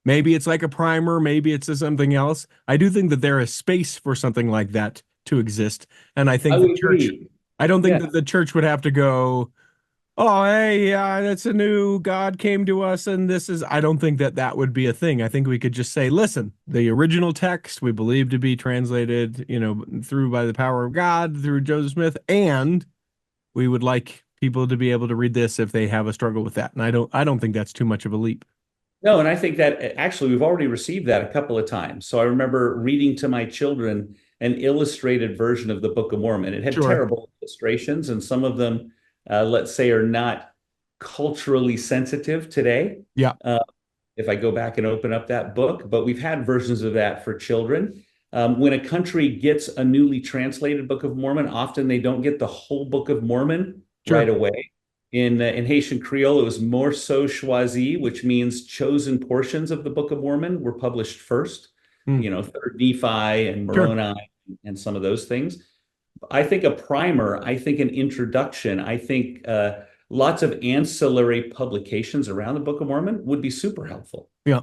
Maybe it's like a primer, maybe it's something else. I do think that there is space for something like that to exist, and I think the church. I don't think that the church would have to go, "Oh, hey, that's a new God came to us, and this is." I don't think that would be a thing. I think we could just say, "Listen, the original text we believe to be translated, through by the power of God through Joseph Smith, and we would like people to be able to read this if they have a struggle with that." And I don't think that's too much of a leap. No, and I think that actually we've already received that a couple of times. So I remember reading to my children an illustrated version of the Book of Mormon. It had terrible illustrations, and some of them, let's say, are not culturally sensitive today. Yeah. If I go back and open up that book, but we've had versions of that for children. When a country gets a newly translated Book of Mormon, often they don't get the whole Book of Mormon right away. In Haitian Creole, it was Morceau Choisi, which means chosen portions of the Book of Mormon were published first. Third Nephi and Moroni and some of those things. I think a primer, I think an introduction, I think lots of ancillary publications around the Book of Mormon would be super helpful. Yeah.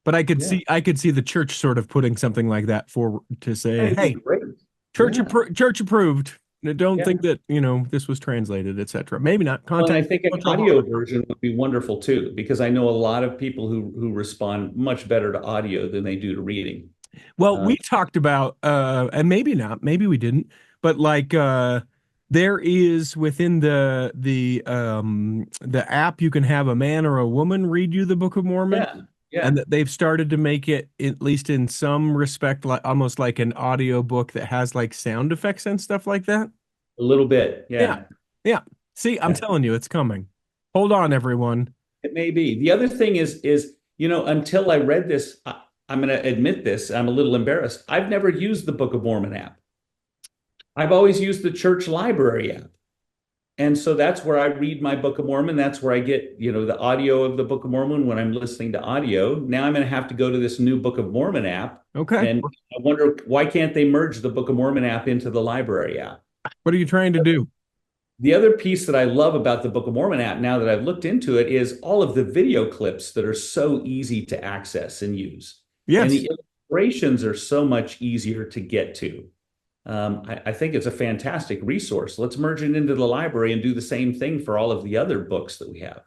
But I could see the church sort of putting something like that forward to say, "Hey, church approved. Don't think that this was translated, etc." Maybe not. Well, I think an audio version would be wonderful too, because I know a lot of people who respond much better to audio than they do to reading. Well, we talked about, and maybe not, maybe we didn't, but like There is within the app, you can have a man or a woman read you the Book of Mormon, Yeah, yeah, and that they've started to make it, at least in some respect, like almost like an audio book that has like sound effects and stuff like that. a little bit. Yeah. Yeah, Yeah. See, I'm yeah. telling you, it's coming. Hold on, everyone. It may be. The other thing is, until I read this, I'm going to admit this. I'm a little embarrassed. I've never used the Book of Mormon app. I've always used the church library app. And so that's where I read my Book of Mormon. That's where I get, the audio of the Book of Mormon when I'm listening to audio. Now I'm going to have to go to this new Book of Mormon app. Okay. And I wonder, why can't they merge the Book of Mormon app into the library app? What are you trying to do? The other piece that I love about the Book of Mormon app, now that I've looked into it, is all of the video clips that are so easy to access and use. And Yes. the illustrations are so much easier to get to. I think it's a fantastic resource. Let's merge it into the library and do the same thing for all of the other books that we have.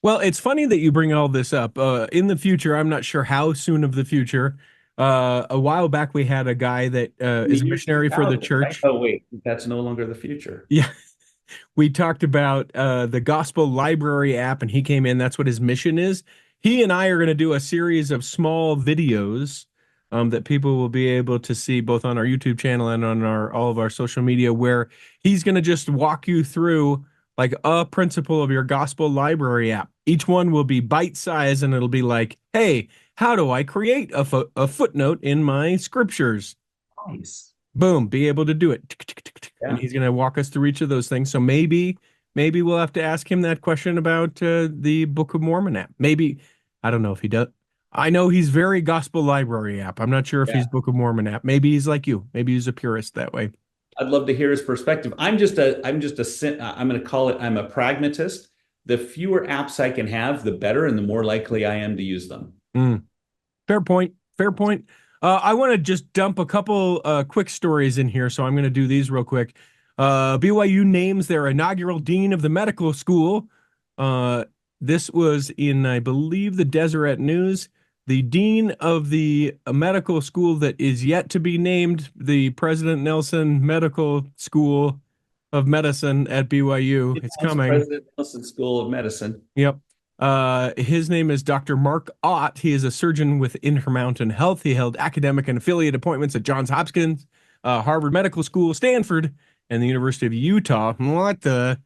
Well, it's funny that you bring all this up. In the future, I'm not sure how soon of the future. A while back, we had a guy that In is the a year missionary for the 2000, right? church. Oh, wait, that's no longer the future. Yeah. We talked about the Gospel Library app, and he came in. That's what his mission is. He and I are going to do a series of small videos that people will be able to see both on our YouTube channel and on all of our social media, where he's going to just walk you through like a principle of your Gospel Library app. Each one will be bite-sized, and it'll be like, hey, how do I create a footnote in my scriptures? Nice. Boom, be able to do it. And Yeah. he's going to walk us through each of those things. So maybe we'll have to ask him that question about the Book of Mormon app. Maybe, I don't know if he does. I know he's very Gospel Library app. I'm not sure if Yeah. he's Book of Mormon app. Maybe he's like you. Maybe he's a purist that way. I'd love to hear his perspective. I'm going to call it, I'm a pragmatist. The fewer apps I can have, the better, and the more likely I am to use them. Mm. Fair point. Fair point. I want to just dump a couple quick stories in here, so I'm going to do these real quick. BYU names their inaugural dean of the medical school. This was in, I believe, the Deseret News. The dean of the medical school that is yet to be named, the President Nelson Medical School of Medicine at BYU. It's coming. President Nelson School of Medicine. Yep. His name is Dr. Mark Ott. He is a surgeon with Intermountain Health. He held academic and affiliate appointments at Johns Hopkins, Harvard Medical School, Stanford, and the University of Utah. What the?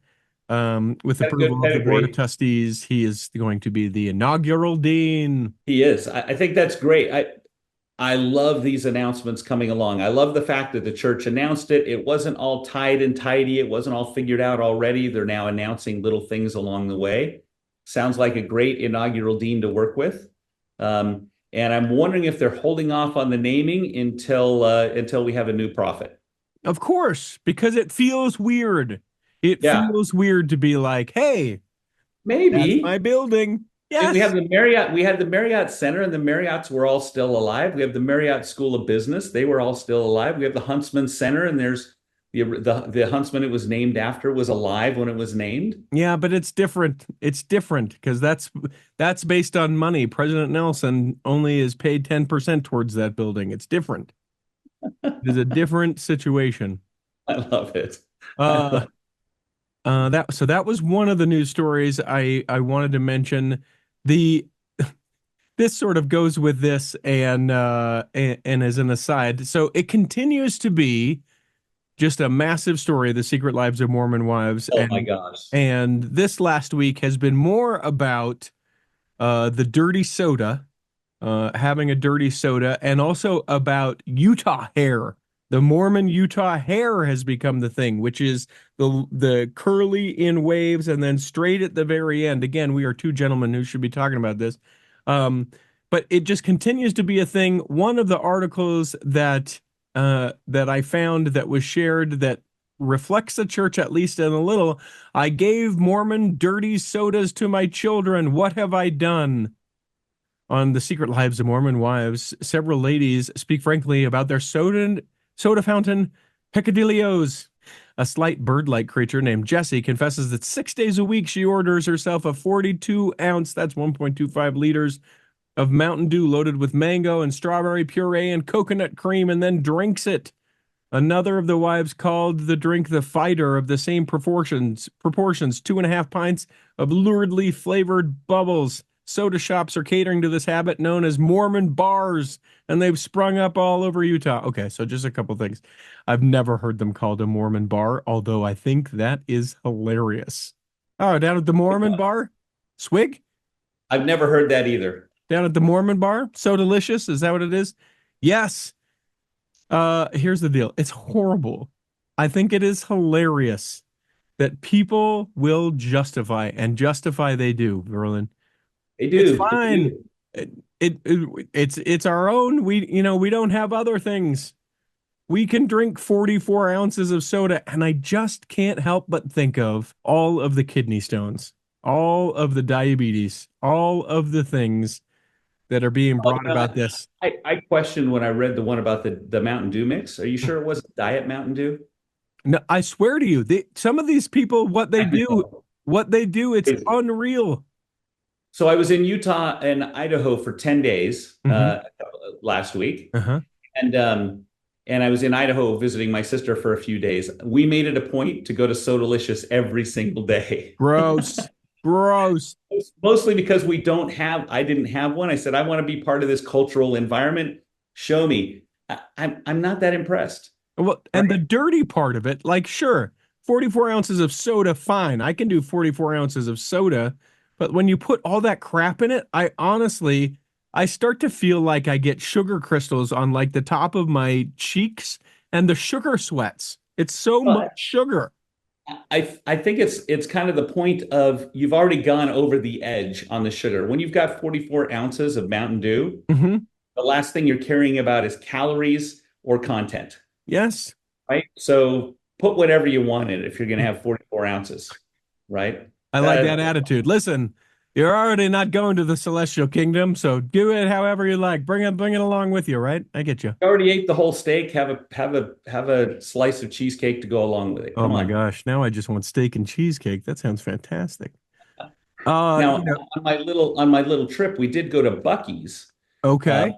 With Got a good approval of the Board of pedigree. Trustees, he is going to be the inaugural dean. He is. I think that's great. I love these announcements coming along. I love the fact that the church announced it. It wasn't all tied and tidy. It wasn't all figured out already. They're now announcing little things along the way. Sounds like a great inaugural dean to work with. And I'm wondering if they're holding off on the naming until we have a new prophet. Of course, because it feels weird. It Yeah. feels weird to be like, hey, that's Maybe. my building. We have Yes. the Marriott. We had the Marriott Center, and the Marriotts were all still alive. We have the Marriott School of Business; they were all still alive. We have the Huntsman Center, and there's the Huntsman it was named after was alive when it was named. Yeah, but it's different. It's different because that's based on money. President Nelson only is paid 10% towards that building. It's different. It's a different situation. I love it. Uh, that was one of the news stories I wanted to mention. The This sort of goes with this and as an aside. So it continues to be just a massive story, The Secret Lives of Mormon Wives. Oh my gosh. And this last week has been more about the dirty soda, having a dirty soda, and also about Utah hair. The Mormon Utah hair has become the thing, which is the curly in waves and then straight at the very end. Again, we are two gentlemen who should be talking about this. But it just continues to be a thing. One of the articles that I found that was shared that reflects the church at least in a little. I gave Mormon dirty sodas to my children. What have I done? On The Secret Lives of Mormon Wives, several ladies speak frankly about their soda fountain peccadillos. A slight bird-like creature named Jessie confesses that 6 days a week she orders herself a 42-ounce, that's 1.25 liters, of Mountain Dew loaded with mango and strawberry puree and coconut cream and then drinks it. Another of the wives called the drink the fighter of the same proportions, 2.5 pints of luridly flavored bubbles. Soda shops are catering to this habit known as Mormon bars, and they've sprung up all over Utah. Okay, so just a couple things. I've never heard them called a Mormon bar, although I think that is hilarious. Oh, down at the Mormon bar? Swig? I've never heard that either. Down at the Mormon bar? So delicious? Is that what it is? Yes. Here's the deal. It's horrible. I think it is hilarious that people will justify, and justify they do, Verlin. They do. It's fine. It's our own. We don't have other things. We can drink 44 ounces of soda, and I just can't help but think of all of the kidney stones, all of the diabetes, all of the things that are being brought about this. I questioned when I read the one about the Mountain Dew mix. Are you sure it wasn't Diet Mountain Dew? No, I swear to you, some of these people, what they do, it's unreal. So I was in Utah and Idaho for 10 days last week. Uh-huh. And I was in Idaho visiting my sister for a few days. We made it a point to go to Sodalicious every single day. Gross. Gross. Mostly because I didn't have one. I said, I want to be part of this cultural environment. Show me. I'm not that impressed. Well, and the dirty part of it, like, sure, 44 ounces of soda, fine. I can do 44 ounces of soda. But when you put all that crap in it, I start to feel like I get sugar crystals on like the top of my cheeks and the sugar sweats. It's so much sugar. I think it's kind of the point of you've already gone over the edge on the sugar. When you've got 44 ounces of Mountain Dew, the last thing you're caring about is calories or content. Yes. Right. So put whatever you want in it if you're going to have 44 ounces. Right. I like that attitude. Listen, you're already not going to the celestial kingdom, so do it however you like. Bring it along with you, right? I get you. You already ate the whole steak. Have a slice of cheesecake to go along with it. Come on. Gosh, now I just want steak and cheesecake. That sounds fantastic. Now, on my little trip, we did go to Buc-ee's. Okay.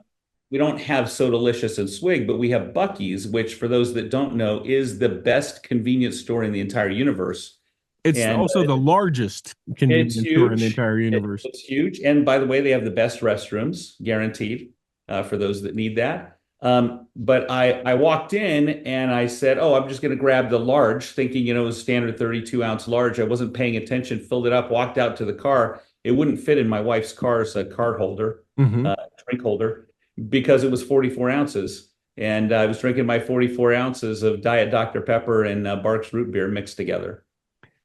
We don't have Sodalicious and Swig, but we have Buc-ee's, which, for those that don't know, is the best convenience store in the entire universe. It's also the largest convenience store in the entire universe. It's huge. And by the way, they have the best restrooms, guaranteed, for those that need that. But I walked in and I said, oh, I'm just going to grab the large, thinking, it was standard 32-ounce large. I wasn't paying attention, filled it up, walked out to the car. It wouldn't fit in my wife's car's card holder, drink holder, because it was 44 ounces. And I was drinking my 44 ounces of Diet Dr. Pepper and Barks root beer mixed together.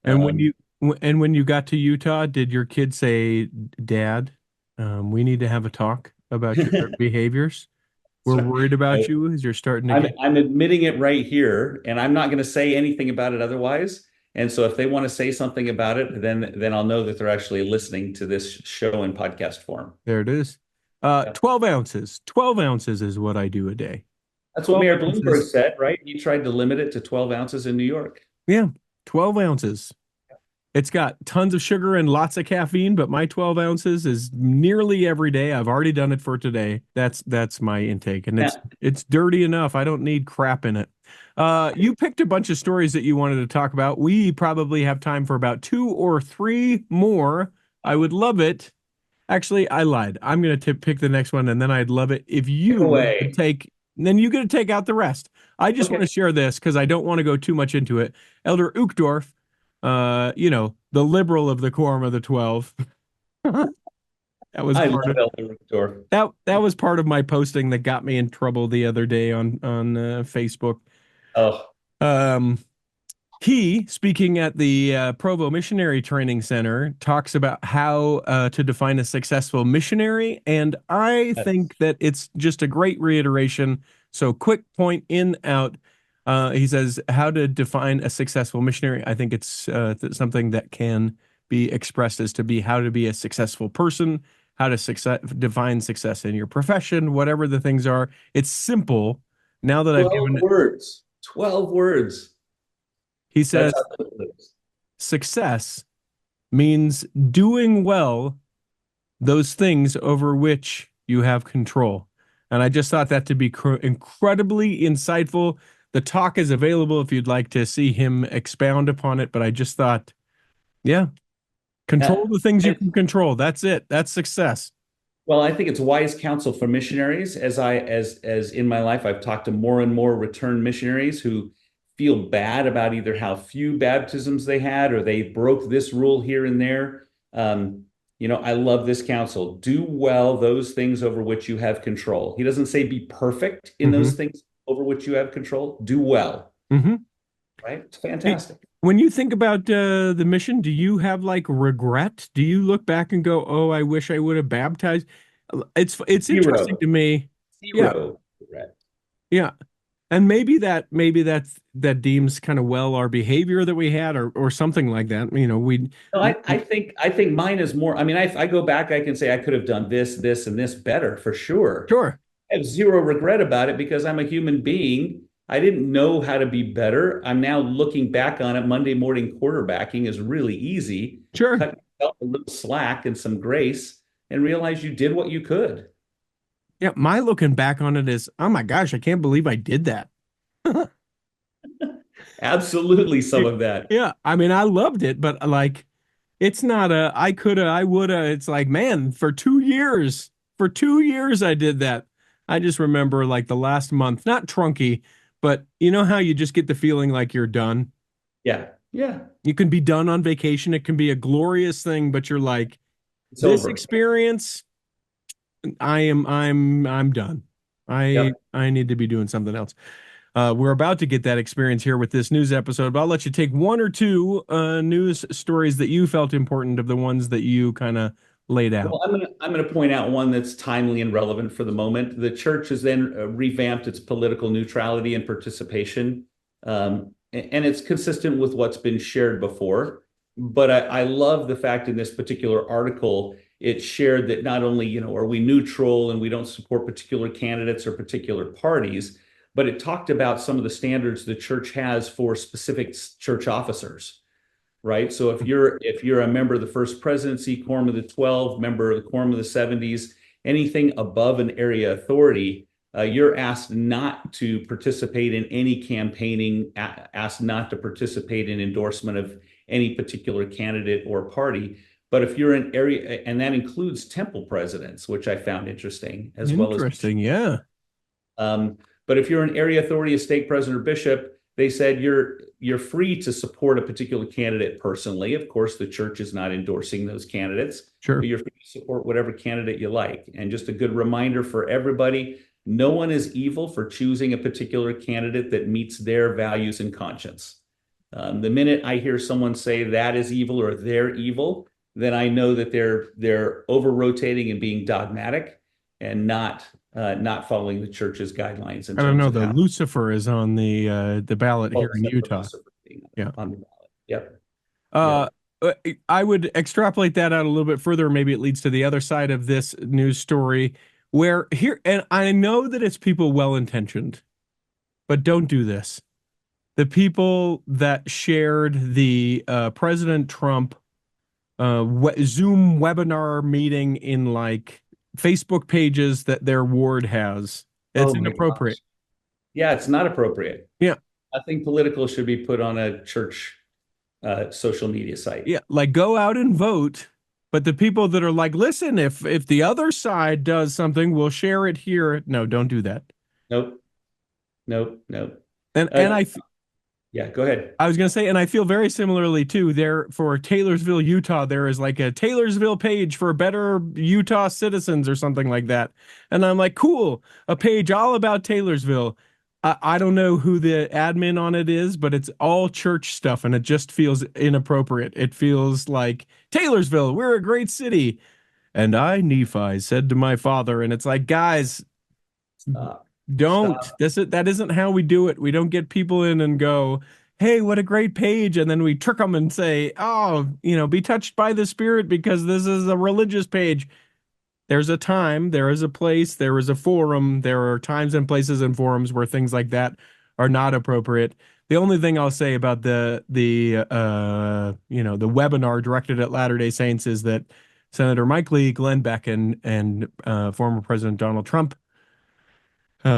And when you got to Utah, did your kid say, Dad, we need to have a talk about your behaviors? We're worried about you as you're starting to I'm admitting it right here, and I'm not going to say anything about it otherwise. And so if they want to say something about it, then I'll know that they're actually listening to this show in podcast form. There it is. 12 ounces. 12 ounces is what I do a day. That's what Mayor Bloomberg said, right? He tried to limit it to 12 ounces in New York. Yeah. 12 ounces. It's got tons of sugar and lots of caffeine, but my 12 ounces is nearly every day. I've already done it for today. That's my intake, and it's dirty enough. I don't need crap in it. You picked a bunch of stories that you wanted to talk about. We probably have time for about 2 or 3 more. I would love it. Actually, I lied. I'm going to pick the next one, and then I'd love it if you would take. Then you're going to take out the rest. I just want to share this because I don't want to go too much into it. Elder Uchtdorf, the liberal of the Quorum of the 12. That was that was part of my posting that got me in trouble the other day on Facebook. He, speaking at the Provo Missionary Training Center, talks about how to define a successful missionary, and I think that it's just a great reiteration. So, quick point in, out. He says how to define a successful missionary. I think it's something that can be expressed as to be how to be a successful person, how to define success in your profession, whatever the things are. It's simple. Now that I've given 12 words. He says success means doing well those things over which you have control. And I just thought that to be incredibly insightful. the talk is available if you'd like to see him expound upon it. But I just thought, yeah, control the things you can control. That's it. That's success. Well, I think it's wise counsel for missionaries. As in my life, I've talked to more and more returned missionaries who feel bad about either how few baptisms they had or they broke this rule here and there. I love this counsel. Do well those things over which you have control. He doesn't say be perfect in those things over which you have control. Do well. Right? It's fantastic. When you think about the mission, do you have like regret? Do you look back and go, "Oh, I wish I would have baptized"? It's interesting to me. Zero regret. Yeah, and maybe that deems kind of well our behavior that we had, or something like that. No, I think mine is more. I mean, I go back, I can say I could have done this, and this better for sure. Sure. I have zero regret about it because I'm a human being. I didn't know how to be better. I'm now looking back on it. Monday morning quarterbacking is really easy. Sure. Cut yourself a little slack and some grace and realize you did what you could. Yeah, my looking back on it is, oh my gosh, I can't believe I did that. Absolutely, some of that. Yeah, I mean, I loved it, but like, it's not a I coulda, I woulda. It's like, man, for 2 years I did that. I just remember like the last month, not trunky, but you know how you just get the feeling like you're done? Yeah, yeah. You can be done on vacation. It can be a glorious thing, but you're like, It's this over. experience, I'm done. Yep. I need to be doing something else. We're about to get that experience here with this news episode, but I'll let you take one or two news stories that you felt important of the ones that you kind of laid out. Well, I'm gonna point out one that's timely and relevant for the moment. The church has then revamped its political neutrality and participation, and it's consistent with what's been shared before. But I love the fact in this particular article it shared that not only are we neutral and we don't support particular candidates or particular parties, but it talked about some of the standards the church has for specific church officers. Right. So if you're a member of the First Presidency, Quorum of the 12, member of the Quorum of the 70s, anything above an area authority, you're asked not to participate in any campaigning, asked not to participate in endorsement of any particular candidate or party. But if you're an area, and that includes temple presidents, which I found interesting, as well as Interesting, yeah. But if you're an area authority, a stake president or bishop, they said you're free to support a particular candidate personally. Of course, the church is not endorsing those candidates. Sure. But you're free to support whatever candidate you like. And just a good reminder for everybody, no one is evil for choosing a particular candidate that meets their values and conscience. The minute I hear someone say that is evil or they're evil, then I know that they're over rotating and being dogmatic and not following the church's guidelines. I don't know. The Lucifer is on the ballot here in Utah. Yeah, on the ballot. Yep. I would extrapolate that out a little bit further. Maybe it leads to the other side of this news story, where here, and I know that it's people well-intentioned, but don't do this. The people that shared the President Trump Zoom webinar meeting in like Facebook pages that their ward has. It's inappropriate. Gosh. Yeah, it's not appropriate. Yeah. I think political should be put on a church social media site. Yeah, like go out and vote. But the people that are like, listen, if the other side does something, we'll share it here. No, don't do that. Nope. And yeah, go ahead. I was going to say, and I feel very similarly too. There for Taylorsville, Utah, there is like a Taylorsville page for better Utah citizens or something like that. And I'm like, cool, a page all about Taylorsville. I don't know who the admin on it is, but it's all church stuff, and it just feels inappropriate. It feels like Taylorsville, we're a great city. And I, Nephi, said to my father, and it's like, guys, don't. That isn't how we do it. We don't get people in and go, hey, what a great page, and then we trick them and say, oh, be touched by the Spirit because this is a religious page. There's a time, there is a place, there is a forum. There are times and places and forums where things like that are not appropriate. The only thing I'll say about the webinar directed at Latter-day Saints is that Senator Mike Lee, Glenn Beck, and former President Donald Trump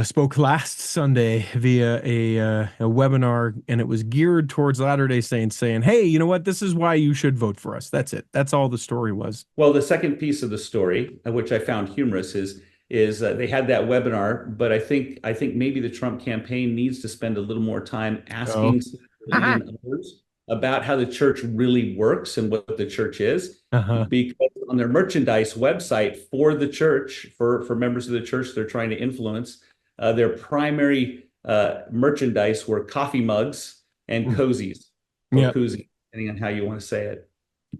spoke last Sunday via a webinar, and it was geared towards Latter-day Saints, saying, "Hey, you know what? This is why you should vote for us." That's it. That's all the story was. Well, the second piece of the story, which I found humorous, is they had that webinar, but I think maybe the Trump campaign needs to spend a little more time Oh. asking Lee and others about how the church really works and what the church is. Uh-huh. Because on their merchandise website for the church, for members of the church they're trying to influence, their primary merchandise were coffee mugs and cozies or Yeah. koozies, depending on how you want to say it.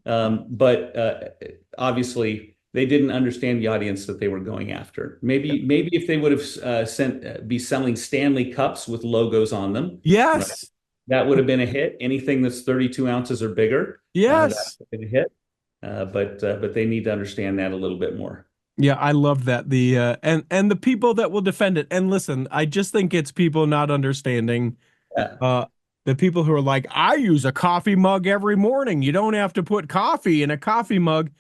But obviously, they didn't understand the audience that they were going after. Maybe if they would have be selling Stanley cups with logos on them, right, Yes. that would have been a hit. Anything that's 32 ounces or bigger, that Yes. would have been a hit. But they need to understand that a little bit more. Yeah, I love that. The and the people that will defend it. And listen, I just think it's people not understanding. Yeah. Uh, the people who are like, I use a coffee mug every morning. You don't have to put coffee in a coffee mug.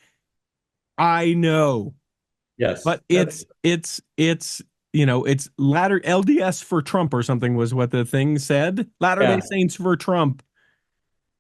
I know, Yes. but it's it's latter LDS for Trump or something was what the thing said. Latter-day Yeah. Saints for Trump.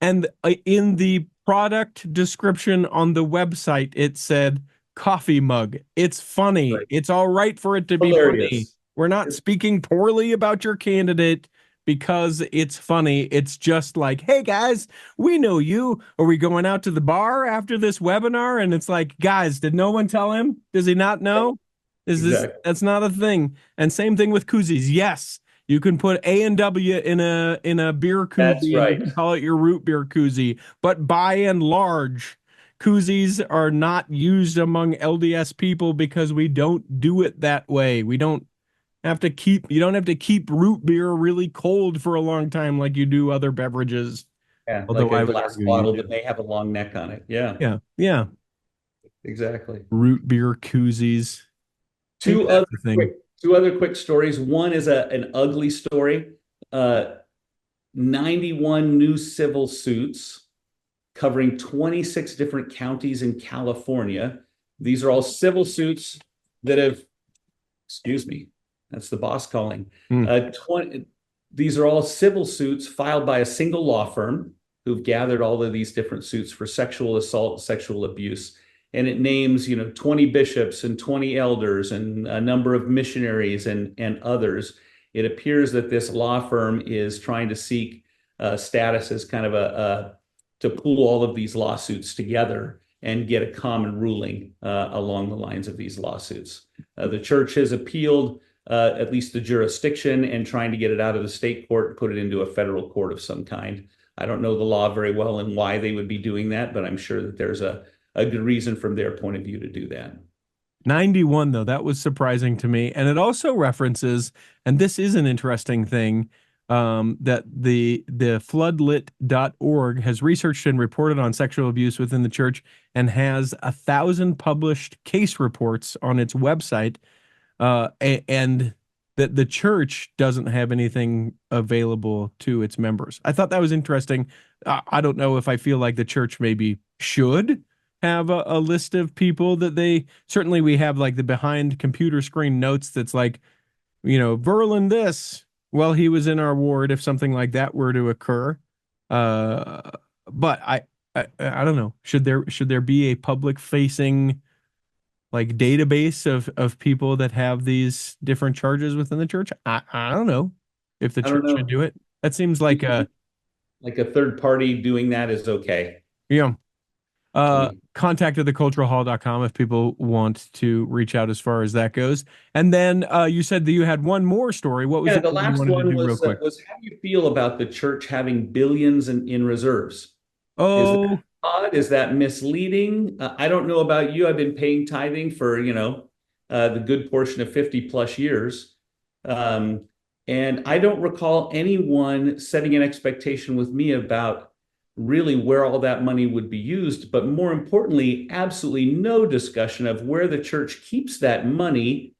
And in the product description on the website, it said coffee mug. It's funny. Right. It's all right for it to be funny. Hilarious. We're not speaking poorly about your candidate because it's funny. It's just like, hey guys, we know you. Are we going out to the bar after this webinar? And it's like, guys, did no one tell him? Does he not know? Exactly. That's not a thing. And same thing with koozies. Yes, you can put A and W in a beer koozie, That's and right. you can call it your root beer koozie. But by and large, koozies are not used among LDS people because we don't do it that way. We don't have to keep you don't have to keep root beer really cold for a long time like you do other beverages. Yeah, Although like a I would glass argue you bottle do. that may have a long neck on it. Yeah, Yeah, yeah. exactly. Root beer koozies. Maybe Two that's other the thing. quick, two other quick stories. One is an ugly story. 91 new civil suits covering 26 different counties in California. These are all civil suits that have, excuse me, that's the boss calling. 20, these are all civil suits filed by a single law firm who've gathered all of these different suits for sexual assault, sexual abuse. And it names, 20 bishops and 20 elders and a number of missionaries and others. It appears that this law firm is trying to seek status as kind of to pool all of these lawsuits together and get a common ruling along the lines of these lawsuits. The church has appealed at least the jurisdiction and trying to get it out of the state court and put it into a federal court of some kind. I don't know the law very well and why they would be doing that, but I'm sure that there's a good reason from their point of view to do that. 91 though, that was surprising to me. And it also references, and this is an interesting thing, that the floodlit.org has researched and reported on sexual abuse within the church and has 1,000 published case reports on its website, and that the church doesn't have anything available to its members. I thought that was interesting. I don't know if I feel like the church maybe should have a list of people that they certainly we have like the behind computer screen notes that's like, Verlin this while he was in our ward if something like that were to occur. But I don't know. Should there be a public facing like database of people that have these different charges within the church? I don't know if the I don't church should know. do it. That seems like Like a third party doing that is okay yeah. to me. Contact at theculturalhall.com if people want to reach out as far as that goes. And then you said that you had one more story. What was Yeah, it the that you last wanted to one do real quick? was how do you feel about the church having billions in reserves? Is Oh, that odd? Is that misleading? I don't know about you. I've been paying tithing for, the good portion of 50 plus years. And I don't recall anyone setting an expectation with me about really where all that money would be used. But more importantly, absolutely no discussion of where the church keeps that money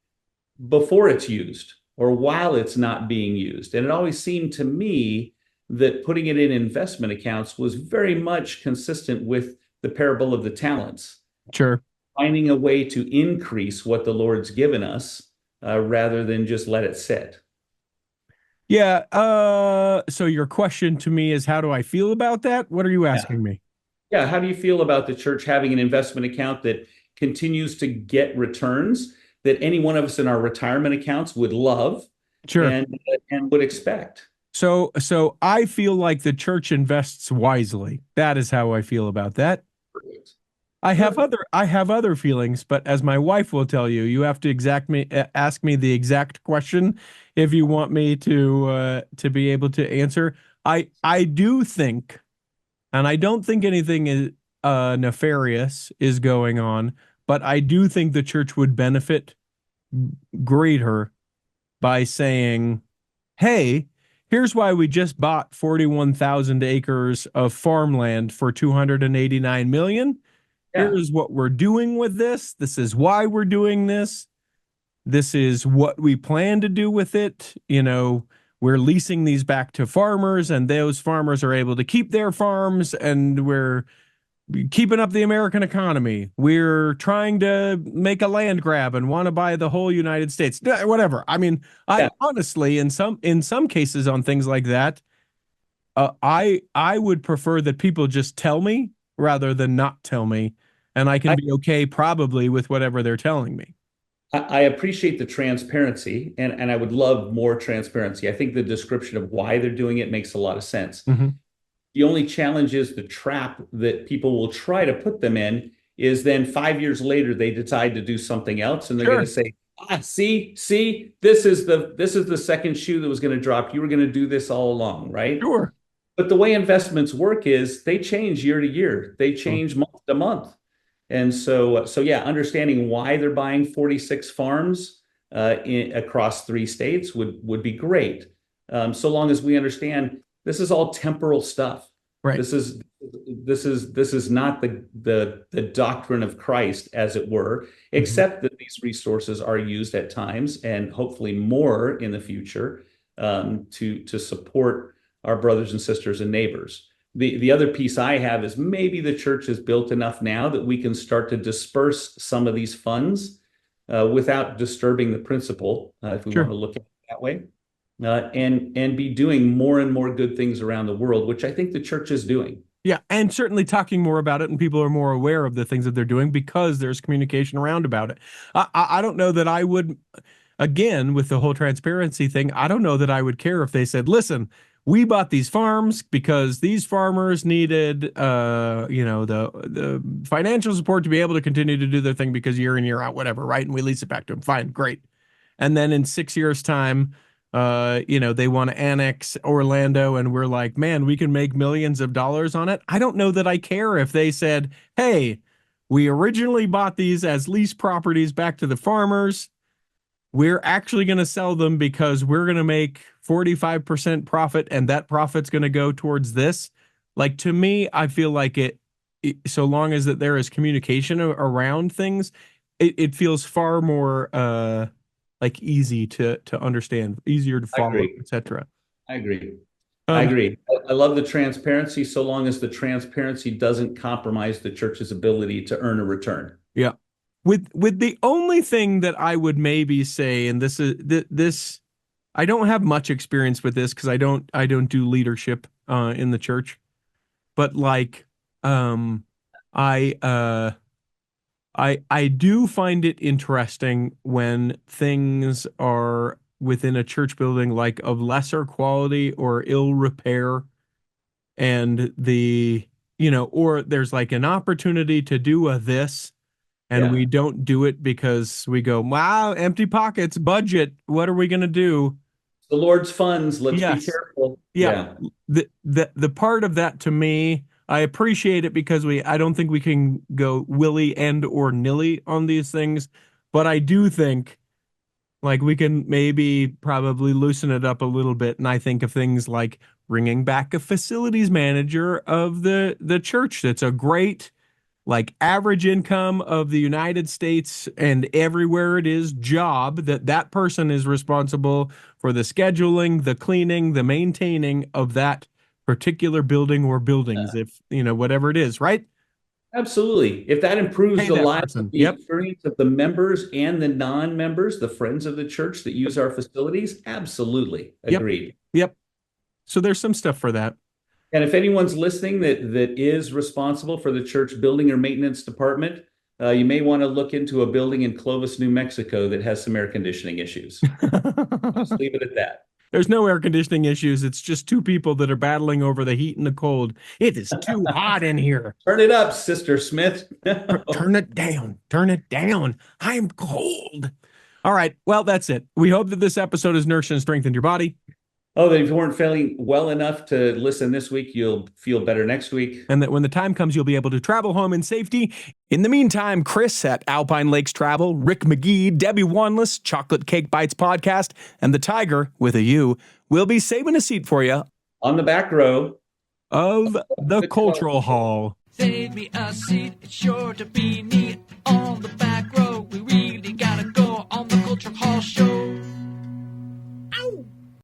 before it's used or while it's not being used. And it always seemed to me that putting it in investment accounts was very much consistent with the parable of the talents, sure. finding a way to increase what the Lord's given us rather than just let it sit. Yeah. So your question to me is, how do I feel about that? What are you Yeah. asking me? Yeah. How do you feel about the church having an investment account that continues to get returns that any one of us in our retirement accounts would love Sure. and would expect? So I feel like the church invests wisely. That is how I feel about that. Perfect. I have Perfect. other feelings, but as my wife will tell you, you have to ask me the exact question if you want me to be able to answer. I do think, and I don't think anything is nefarious is going on, but I do think the church would benefit greater by saying, "Hey, here's why we just bought 41,000 acres of farmland for 289 million. Yeah. Here's what we're doing with this. This is why we're doing this. This is what we plan to do with it. We're leasing these back to farmers, and those farmers are able to keep their farms, and we're keeping up the American economy. We're trying to make a land grab and want to buy the whole United States. Whatever. I mean, I Yeah. honestly, in some cases on things like that, I would prefer that people just tell me rather than not tell me, and I can I, be okay probably with whatever they're telling me. I appreciate the transparency and I would love more transparency. I think the description of why they're doing it makes a lot of sense. Mm-hmm. The only challenge is the trap that people will try to put them in is then 5 years later they decide to do something else and they're going to Sure, say, see, this is the second shoe that was going to drop. You were going to do this all along, right? sure. But the way investments work is they change year to year. They Mm. change month to month. And so yeah, understanding why they're buying 46 farms across 3 states would be great. So long as we understand this is all temporal stuff. Right. This is not the doctrine of Christ, as it were, Mhm. except that these resources are used at times and hopefully more in the future to support our brothers and sisters and neighbors. The other piece I have is maybe the church is built enough now that we can start to disperse some of these funds without disturbing the principle, if we want Sure. to look at it that way, and be doing more and more good things around the world, which I think the church is doing. Yeah, and certainly talking more about it, and people are more aware of the things that they're doing because there's communication around about it. I don't know that I would, again, with the whole transparency thing, I don't know that I would care if they said, "Listen, we bought these farms because these farmers needed, the financial support to be able to continue to do their thing because year in year out, whatever, right? And we lease it back to them. Fine, great." And then in 6 years' time, they want to annex Orlando, and we're like, man, we can make millions of dollars on it. I don't know that I care if they said, hey, we originally bought these as lease properties back to the farmers. We're actually going to sell them because we're going to make 45% profit, and that profit's going to go towards this. Like, to me, I feel like so long as that there is communication around things, it feels far more like easy to understand, easier to I follow, agree. etc. I agree. I Um, agree. I love the transparency so long as the transparency doesn't compromise the church's ability to earn a return. yeah. With the only thing that I would maybe say, and this, I don't have much experience with this because I don't do leadership in the church, but like um I I do find it interesting when things are within a church building like of lesser quality or ill repair, and or there's like an opportunity to do a this, and Yeah. we don't do it because we go, wow, empty pockets, budget, what are we going to do? The Lord's funds, let's be Yes. careful. Yeah. Yeah. The part of that, to me, I appreciate it because I don't think we can go willy and or nilly on these things, but I do think like we can maybe probably loosen it up a little bit. And I think of things like bringing back a facilities manager of the church. That's a great, like, average income of the United States and everywhere it is job, that person is responsible for the scheduling, the cleaning, the maintaining of that particular building or buildings, if whatever it is, right? Absolutely. If that improves Pay the that lives, person. the Yep. experience of the members and the non-members, the friends of the church that use our facilities, absolutely. Yep. Agreed. Yep. So there's some stuff for that. And if anyone's listening that is responsible for the church building or maintenance department, you may want to look into a building in Clovis, New Mexico that has some air conditioning issues. Just leave it at that. There's no air conditioning issues. It's just two people that are battling over the heat and the cold. It is too hot in here. Turn it up, Sister Smith. Turn it down. Turn it down. I am cold. All right. Well, that's it. We hope that this episode has nourished and strengthened your body. Oh, that if you weren't feeling well enough to listen this week, you'll feel better next week. And that when the time comes, you'll be able to travel home in safety. In the meantime, Chris at Alpine Lakes Travel, Rick McGee, Debbie Wanless, Chocolate Cake Bites Podcast, and the Tiger, with a U, will be saving a seat for you On the back row of the Cultural Hall. Save me a seat, it's sure to be neat. On the back row, we read